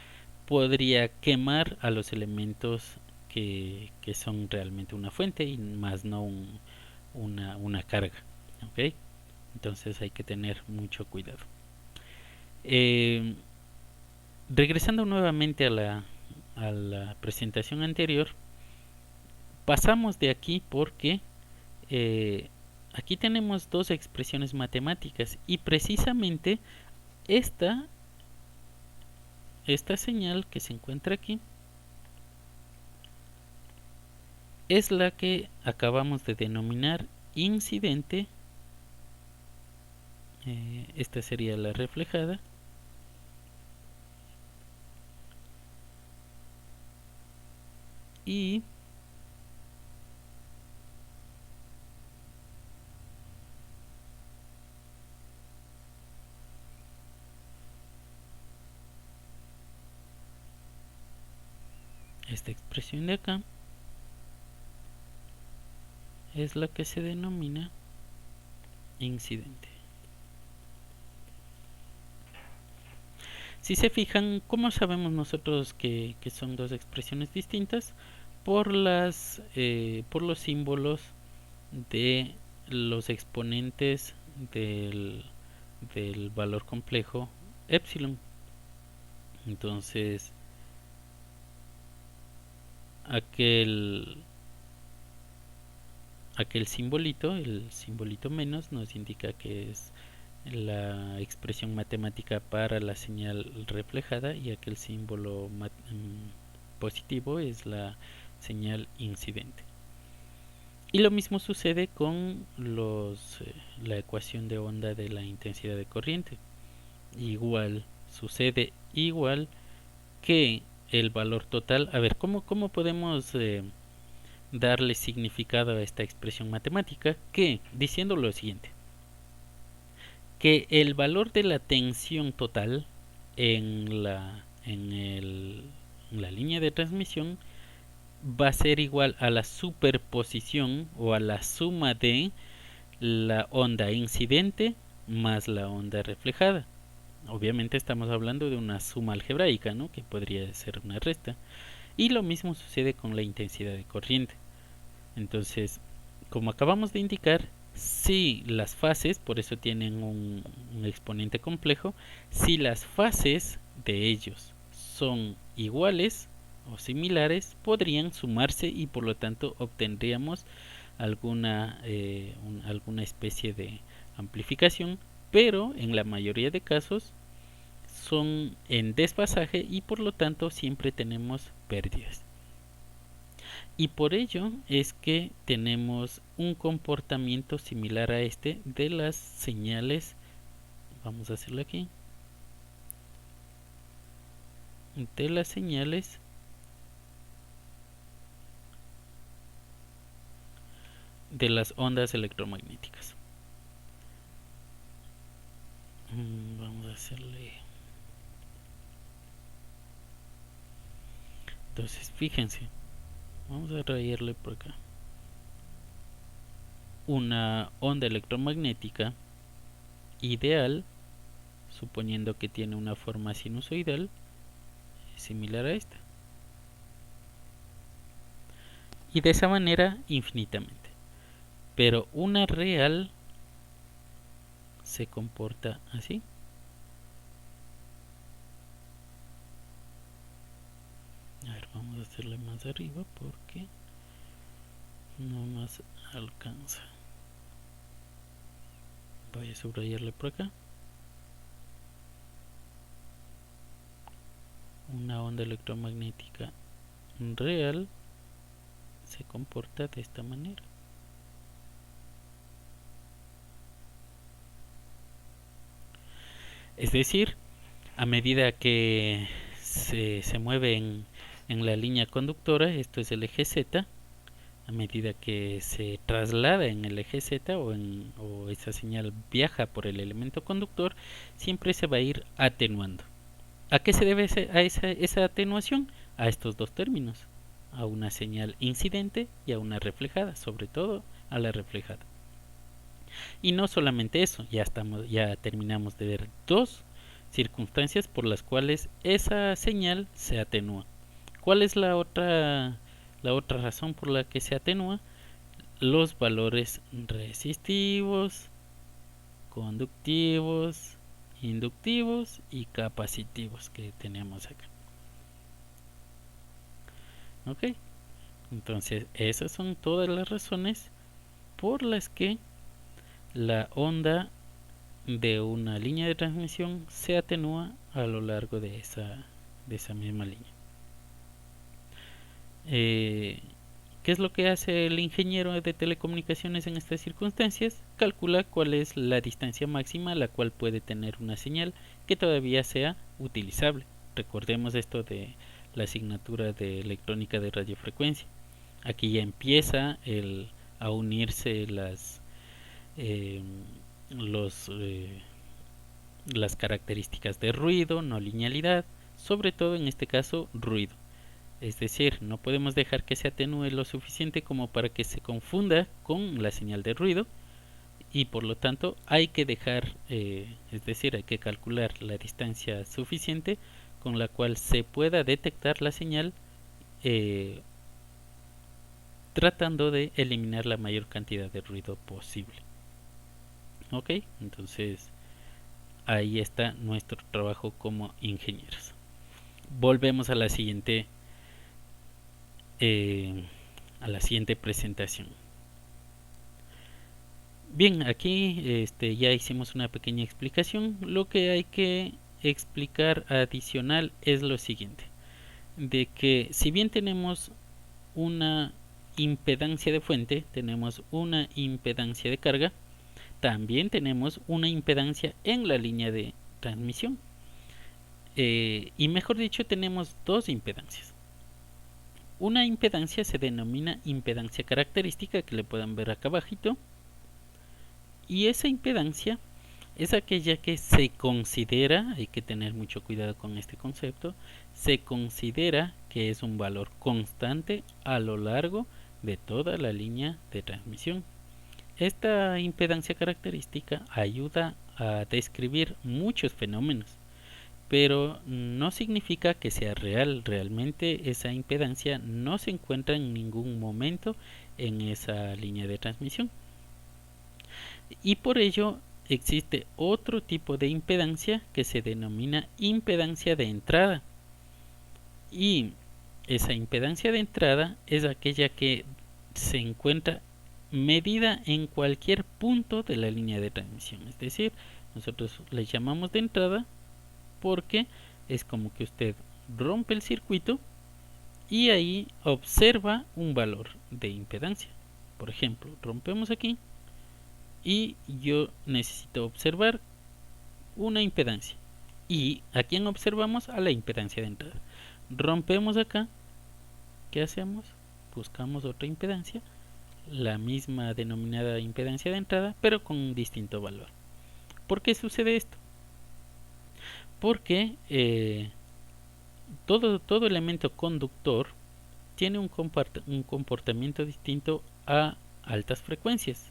podría quemar a los elementos que son realmente una fuente y más no una carga. ¿Okay? Entonces hay que tener mucho cuidado. Regresando nuevamente a la presentación anterior, pasamos de aquí porque aquí tenemos dos expresiones matemáticas y precisamente esta señal que se encuentra aquí es la que acabamos de denominar incidente. Esta sería la reflejada. Y esta expresión de acá es la que se denomina incidente. Si se fijan, ¿cómo sabemos nosotros que son dos expresiones distintas? Por por los símbolos de los exponentes del valor complejo epsilon. Entonces, aquel simbolito, el simbolito menos, nos indica que es la expresión matemática para la señal reflejada, y aquel símbolo positivo es la señal incidente. Y lo mismo sucede con la ecuación de onda de la intensidad de corriente. Sucede igual que el valor total. A ver, ¿cómo podemos darle significado a esta expresión matemática? Que diciendo lo siguiente: que el valor de la tensión total en la línea de transmisión va a ser igual a la superposición o a la suma de la onda incidente más la onda reflejada. Obviamente estamos hablando de una suma algebraica, ¿no? Que podría ser una resta. Y lo mismo sucede con la intensidad de corriente. Entonces, como acabamos de indicar, si las fases, por eso tienen un exponente complejo, si las fases de ellos son iguales o similares, podrían sumarse y por lo tanto obtendríamos alguna especie de amplificación, pero en la mayoría de casos son en desfasaje y por lo tanto siempre tenemos pérdidas. Y por ello es que tenemos un comportamiento similar a este de las señales. Vamos a hacerlo aquí. De las señales de las ondas electromagnéticas. Vamos a hacerle. Entonces, fíjense. Vamos a traerle por acá. Una onda electromagnética ideal, suponiendo que tiene una forma sinusoidal similar a esta. Y de esa manera infinitamente. Pero una real se comporta así. A ver, vamos a hacerle más arriba porque no más alcanza. Voy a subrayarle por acá. Una onda electromagnética real se comporta de esta manera. Es decir, a medida que se mueve en la línea conductora, esto es el eje Z, a medida que se traslada en el eje Z o esa señal viaja por el elemento conductor, siempre se va a ir atenuando. ¿A qué se debe esa atenuación? A estos dos términos, a una señal incidente y a una reflejada, sobre todo a la reflejada. Y no solamente eso, ya terminamos de ver dos circunstancias por las cuales esa señal se atenúa. ¿Cuál es la otra razón por la que se atenúa? Los valores resistivos, conductivos, inductivos y capacitivos que tenemos acá. Ok, entonces esas son todas las razones por las que la onda de una línea de transmisión se atenúa a lo largo de esa misma línea. ¿Qué es lo que hace el ingeniero de telecomunicaciones en estas circunstancias? Calcula cuál es la distancia máxima a la cual puede tener una señal que todavía sea utilizable. Recordemos esto de la asignatura de electrónica de radiofrecuencia. Aquí ya empieza a unirse las características de ruido, no linealidad, sobre todo en este caso ruido. Es decir, no podemos dejar que se atenúe lo suficiente como para que se confunda con la señal de ruido, y por lo tanto hay que dejar, es decir, hay que calcular la distancia suficiente con la cual se pueda detectar la señal, tratando de eliminar la mayor cantidad de ruido posible. Ok, entonces ahí está nuestro trabajo como ingenieros. Volvemos a la siguiente presentación. Bien, aquí ya hicimos una pequeña explicación. Lo que hay que explicar adicional es lo siguiente, de que si bien tenemos una impedancia de fuente, tenemos una impedancia de carga, también tenemos una impedancia en la línea de transmisión. Y mejor dicho, tenemos dos impedancias. Una impedancia se denomina impedancia característica, que le pueden ver acá abajito, y esa impedancia es aquella que se considera, hay que tener mucho cuidado con este concepto, se considera que es un valor constante a lo largo de toda la línea de transmisión. Esta impedancia característica ayuda a describir muchos fenómenos, pero no significa que sea real. Realmente esa impedancia no se encuentra en ningún momento en esa línea de transmisión. Y por ello existe otro tipo de impedancia que se denomina impedancia de entrada. Y esa impedancia de entrada es aquella que se encuentra medida en cualquier punto de la línea de transmisión. Es decir, nosotros le llamamos de entrada porque es como que usted rompe el circuito y ahí observa un valor de impedancia. Por ejemplo, rompemos aquí y yo necesito observar una impedancia. ¿Y a quién observamos? A la impedancia de entrada. Rompemos acá, ¿qué hacemos? Buscamos otra impedancia, la misma denominada impedancia de entrada, pero con un distinto valor. ¿Por qué sucede esto? Porque todo elemento conductor tiene un comportamiento distinto a altas frecuencias.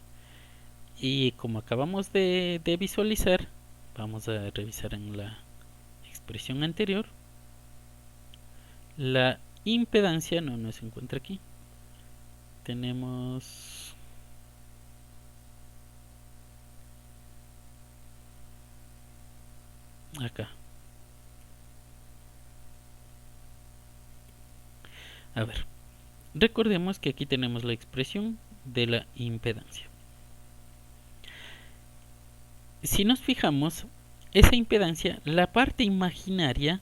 Y como acabamos de visualizar, vamos a revisar en la expresión anterior, la impedancia no se encuentra aquí. Tenemos acá. A ver, recordemos que aquí tenemos la expresión de la impedancia. Si nos fijamos, esa impedancia, la parte imaginaria,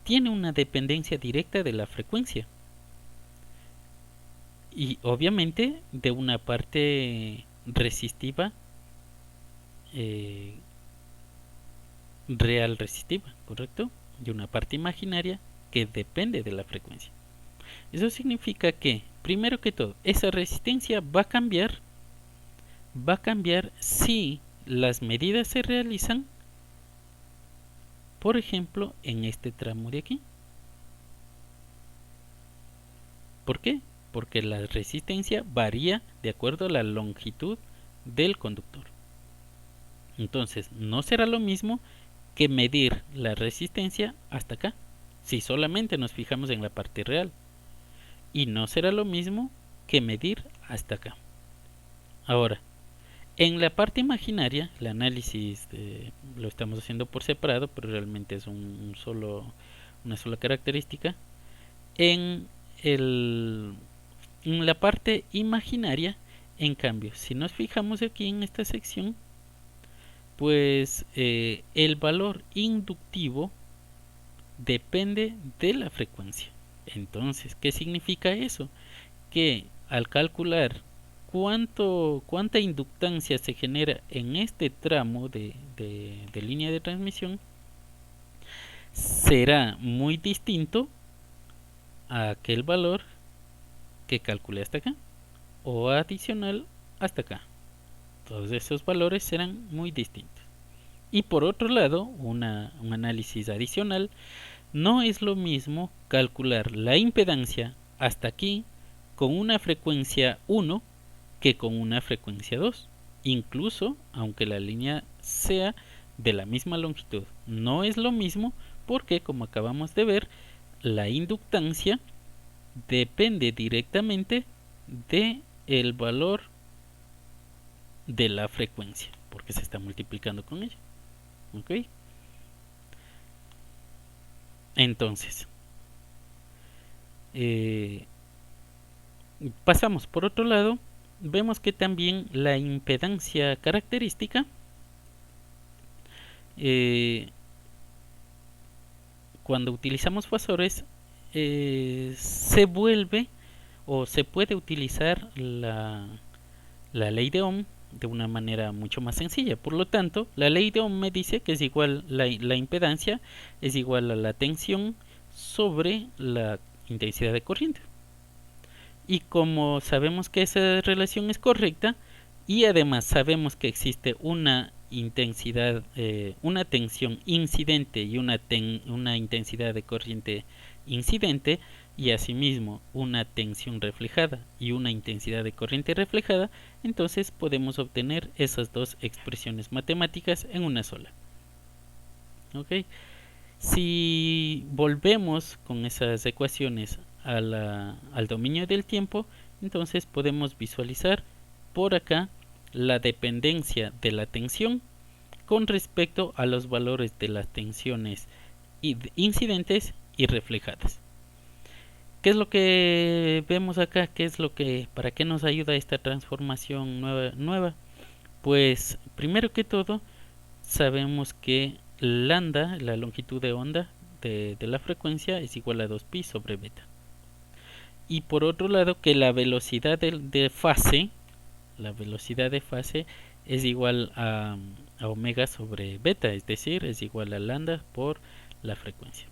tiene una dependencia directa de la frecuencia. Y obviamente de una parte resistiva, real resistiva, ¿correcto? De una parte imaginaria que depende de la frecuencia. Eso significa que, primero que todo, esa resistencia va a cambiar si las medidas se realizan, por ejemplo, en este tramo de aquí. ¿Por qué? Porque la resistencia varía de acuerdo a la longitud del conductor. Entonces, no será lo mismo que medir la resistencia hasta acá, si solamente nos fijamos en la parte real. Y no será lo mismo que medir hasta acá. Ahora, en la parte imaginaria, el análisis lo estamos haciendo por separado, pero realmente es una sola característica. En la parte imaginaria, en cambio, si nos fijamos aquí en esta sección, pues el valor inductivo depende de la frecuencia. Entonces, ¿qué significa eso? Que al calcular cuánta inductancia se genera en este tramo de línea de transmisión, será muy distinto a aquel valor que calculé hasta acá o adicional hasta acá. Todos esos valores serán muy distintos. Y por otro lado, un análisis adicional, no es lo mismo calcular la impedancia hasta aquí con una frecuencia 1 que con una frecuencia 2. incluso aunque la línea sea de la misma longitud. No es lo mismo porque, como acabamos de ver, la inductancia depende directamente de el valor de la frecuencia, porque se está multiplicando con ella. ¿Ok? Entonces, pasamos por otro lado, vemos que también la impedancia característica cuando utilizamos fasores se vuelve o se puede utilizar la ley de Ohm de una manera mucho más sencilla. Por lo tanto, la ley de Ohm me dice que es igual, la impedancia es igual a la tensión sobre la intensidad de corriente. Y como sabemos que esa relación es correcta y además sabemos que existe una intensidad, una tensión incidente y una intensidad de corriente incidente, y asimismo una tensión reflejada y una intensidad de corriente reflejada, entonces podemos obtener esas dos expresiones matemáticas en una sola. ¿Ok? Si volvemos con esas ecuaciones al dominio del tiempo, entonces podemos visualizar por acá la dependencia de la tensión con respecto a los valores de las tensiones incidentes y reflejadas. ¿Qué es lo que vemos acá? ¿Para qué nos ayuda esta transformación nueva? Pues primero que todo sabemos que lambda, la longitud de onda de la frecuencia, es igual a 2pi sobre beta. Y por otro lado que la velocidad de fase es igual a omega sobre beta, es decir, es igual a lambda por la frecuencia.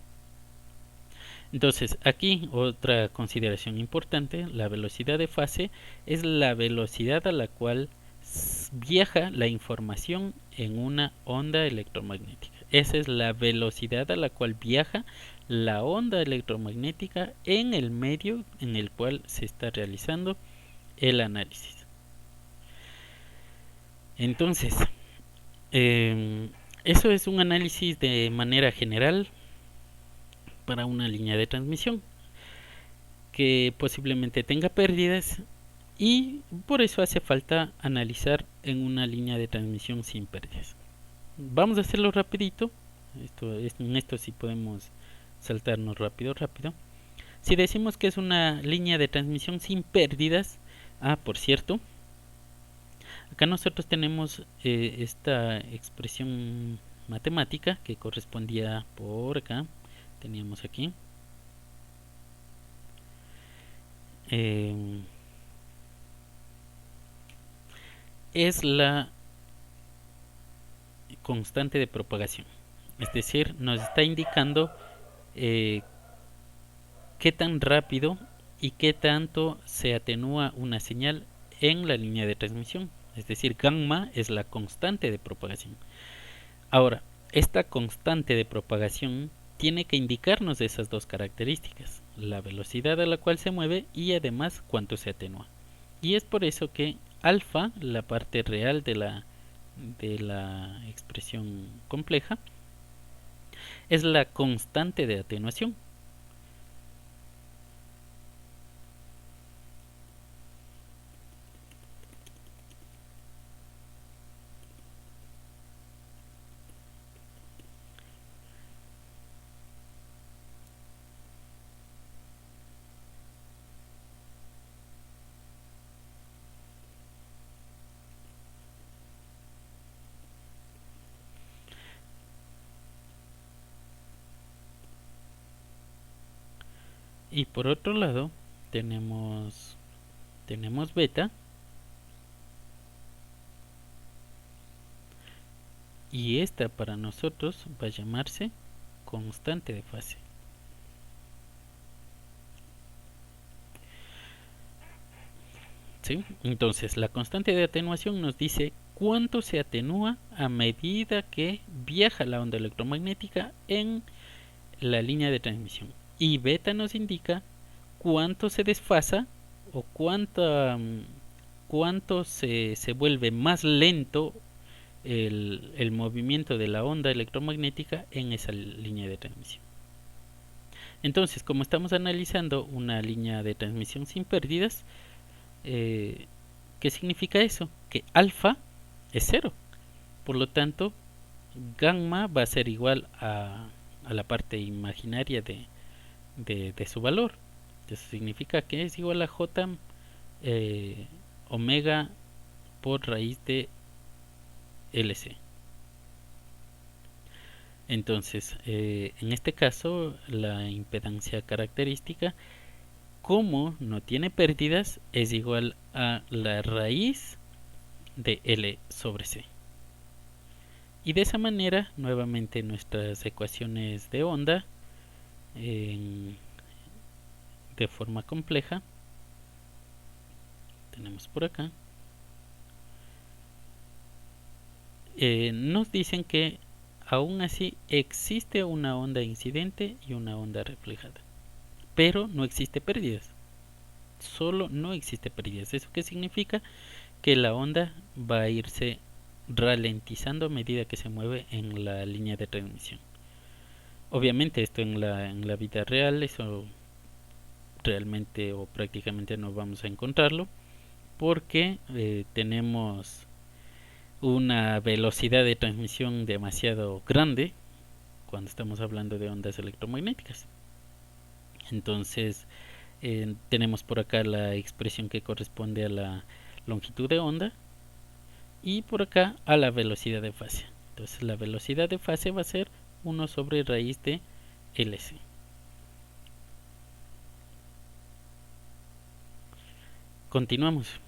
Entonces, aquí otra consideración importante, la velocidad de fase es la velocidad a la cual viaja la información en una onda electromagnética. Esa es la velocidad a la cual viaja la onda electromagnética en el medio en el cual se está realizando el análisis. Entonces, eso es un análisis de manera general para una línea de transmisión que posiblemente tenga pérdidas y por eso hace falta analizar en una línea de transmisión sin pérdidas. Vamos a hacerlo rapidito. En esto sí podemos saltarnos rápido. Si decimos que es una línea de transmisión sin pérdidas, por cierto, acá nosotros tenemos esta expresión matemática que correspondía por acá. Teníamos aquí es la constante de propagación, es decir, nos está indicando qué tan rápido y qué tanto se atenúa una señal en la línea de transmisión, es decir, gamma es la constante de propagación. Ahora, esta constante de propagación tiene que indicarnos esas dos características, la velocidad a la cual se mueve y además cuánto se atenúa. Y es por eso que alfa, la parte real de la expresión compleja, es la constante de atenuación. Y por otro lado tenemos beta, y esta para nosotros va a llamarse constante de fase. ¿Sí? Entonces la constante de atenuación nos dice cuánto se atenúa a medida que viaja la onda electromagnética en la línea de transmisión, y beta nos indica cuánto se desfasa o cuánta cuánto se vuelve más lento el movimiento de la onda electromagnética en esa línea de transmisión. Entonces, como estamos analizando una línea de transmisión sin pérdidas, ¿qué significa eso? Que alfa es cero. Por lo tanto, gamma va a ser igual a la parte imaginaria de su valor. Eso significa que es igual a j omega por raíz de LC. Entonces, en este caso, la impedancia característica, como no tiene pérdidas, es igual a la raíz de L sobre C. Y de esa manera, nuevamente nuestras ecuaciones de onda de forma compleja, tenemos por acá, nos dicen que aún así existe una onda incidente y una onda reflejada, pero no existe pérdidas. Solo no existe pérdidas. ¿Eso qué significa? Que la onda va a irse ralentizando a medida que se mueve en la línea de transmisión. Obviamente esto en la vida real, eso realmente o prácticamente no vamos a encontrarlo, porque tenemos una velocidad de transmisión demasiado grande cuando estamos hablando de ondas electromagnéticas. Entonces tenemos por acá la expresión que corresponde a la longitud de onda y por acá a la velocidad de fase. Entonces la velocidad de fase va a ser 1 sobre raíz de LC. Continuamos.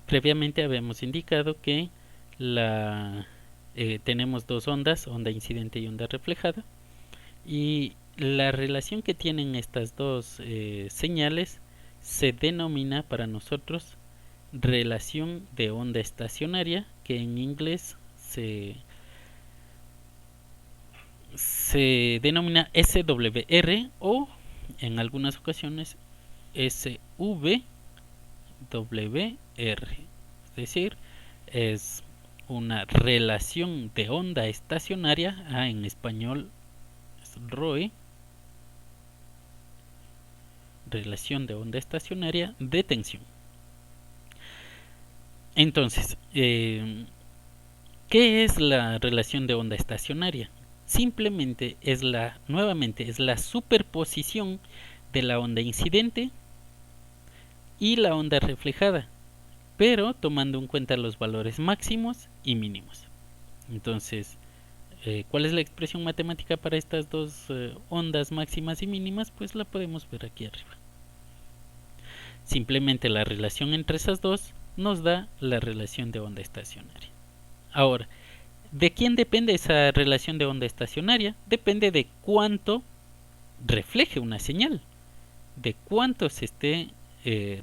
Previamente habíamos indicado que tenemos dos ondas, onda incidente y onda reflejada, y la relación que tienen estas dos señales se denomina para nosotros relación de onda estacionaria, que en inglés se denomina SWR o en algunas ocasiones SVWR. Es decir, es una relación de onda estacionaria, en español es ROE, relación de onda estacionaria de tensión. Entonces, ¿qué es la relación de onda estacionaria? Simplemente nuevamente es la superposición de la onda incidente y la onda reflejada, pero tomando en cuenta los valores máximos y mínimos. Entonces, ¿cuál es la expresión matemática para estas dos ondas máximas y mínimas? Pues la podemos ver aquí arriba. Simplemente la relación entre esas dos nos da la relación de onda estacionaria. Ahora, ¿de quién depende esa relación de onda estacionaria? Depende de cuánto refleje una señal, de cuánto se esté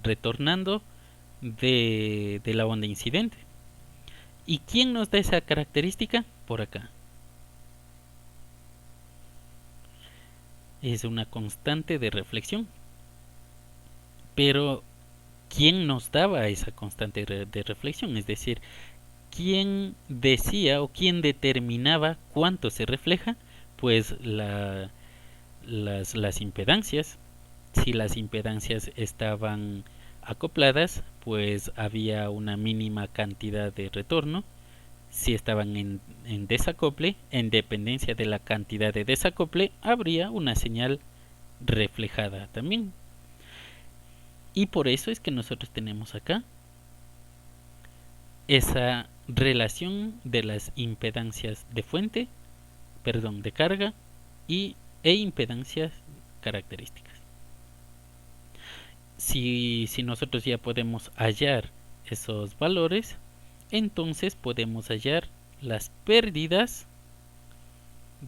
retornando de la onda incidente. ¿Y quién nos da esa característica? Por acá. Es una constante de reflexión. Pero, ¿quién nos daba esa constante de reflexión? Es decir, ¿quién decía o quién determinaba cuánto se refleja? Pues las impedancias. Si las impedancias estaban acopladas, pues había una mínima cantidad de retorno. Si estaban en desacople, en dependencia de la cantidad de desacople, habría una señal reflejada también. Y por eso es que nosotros tenemos acá esa relación de las impedancias de fuente, de carga e impedancias características. Si nosotros ya podemos hallar esos valores, entonces podemos hallar las pérdidas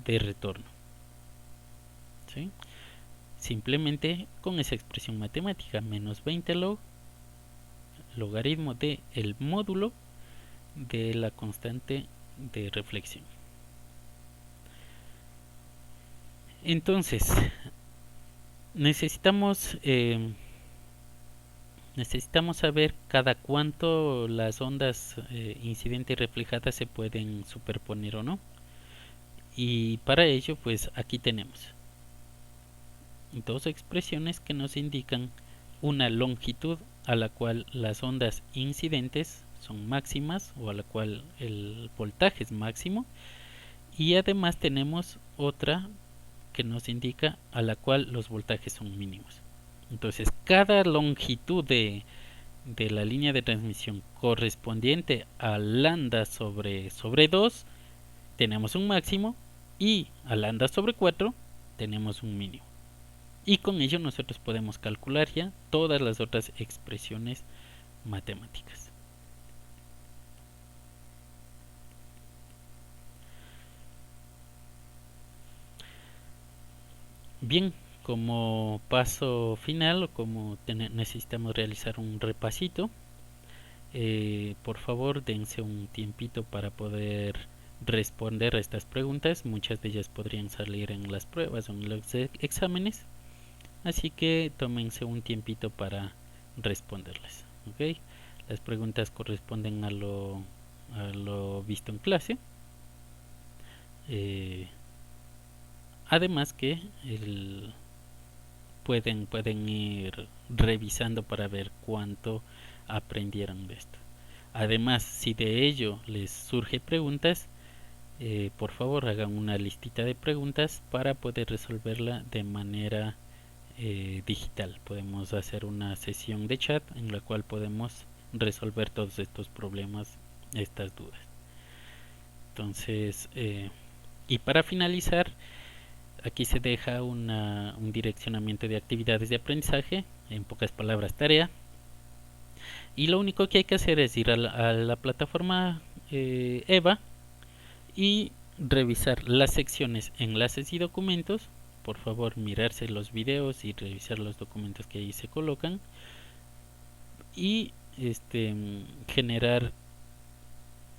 de retorno. ¿Sí? Simplemente con esa expresión matemática, menos 20 logaritmo de el módulo de la constante de reflexión. Entonces, necesitamos necesitamos saber cada cuánto las ondas incidente y reflejada se pueden superponer o no. Y para ello, pues aquí tenemos dos expresiones que nos indican una longitud a la cual las ondas incidentes son máximas o a la cual el voltaje es máximo, y además tenemos otra que nos indica a la cual los voltajes son mínimos. Entonces cada longitud de la línea de transmisión correspondiente a lambda sobre 2 tenemos un máximo, y a lambda sobre 4 tenemos un mínimo. Y con ello nosotros podemos calcular ya todas las otras expresiones matemáticas. Bien, como paso final o como necesitamos realizar un repasito, por favor dense un tiempito para poder responder a estas preguntas. Muchas de ellas podrían salir en las pruebas o en los exámenes, así que tómense un tiempito para responderlas. ¿Okay? Las preguntas corresponden a lo visto en clase. Además que pueden ir revisando para ver cuánto aprendieron de esto. Además, si de ello les surge preguntas, por favor hagan una listita de preguntas para poder resolverla de manera digital. Podemos hacer una sesión de chat en la cual podemos resolver todos estos problemas, estas dudas. Entonces, y para finalizar, aquí se deja un direccionamiento de actividades de aprendizaje, en pocas palabras tarea, y lo único que hay que hacer es ir a la plataforma EVA y revisar las secciones enlaces y documentos. Por favor, mirarse los videos y revisar los documentos que ahí se colocan, y generar.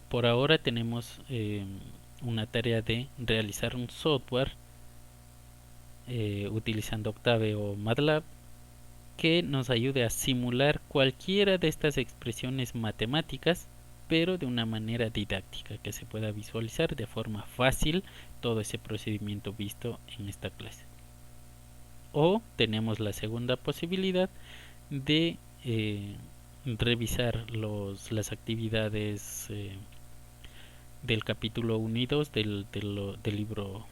Por ahora tenemos una tarea de realizar un software utilizando Octave o MATLAB que nos ayude a simular cualquiera de estas expresiones matemáticas, pero de una manera didáctica, que se pueda visualizar de forma fácil todo ese procedimiento visto en esta clase. O tenemos la segunda posibilidad de revisar las actividades del capítulo 1 y 2 del libro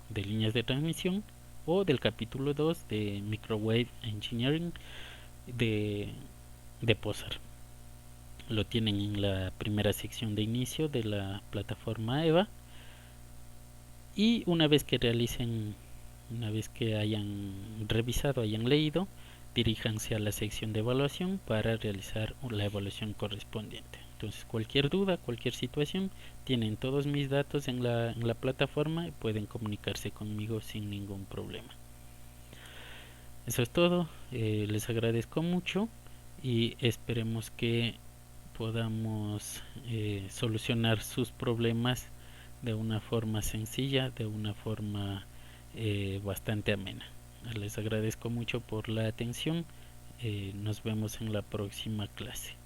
de líneas de transmisión, o del capítulo 2 de Microwave Engineering de POSAR. Lo tienen en la primera sección de inicio de la plataforma EVA, y una vez que hayan revisado, hayan leído, diríjanse a la sección de evaluación para realizar la evaluación correspondiente. Entonces, cualquier duda, cualquier situación, tienen todos mis datos en la plataforma y pueden comunicarse conmigo sin ningún problema. Eso es todo. Les agradezco mucho y esperemos que podamos solucionar sus problemas de una forma sencilla, de una forma bastante amena. Les agradezco mucho por la atención. Nos vemos en la próxima clase.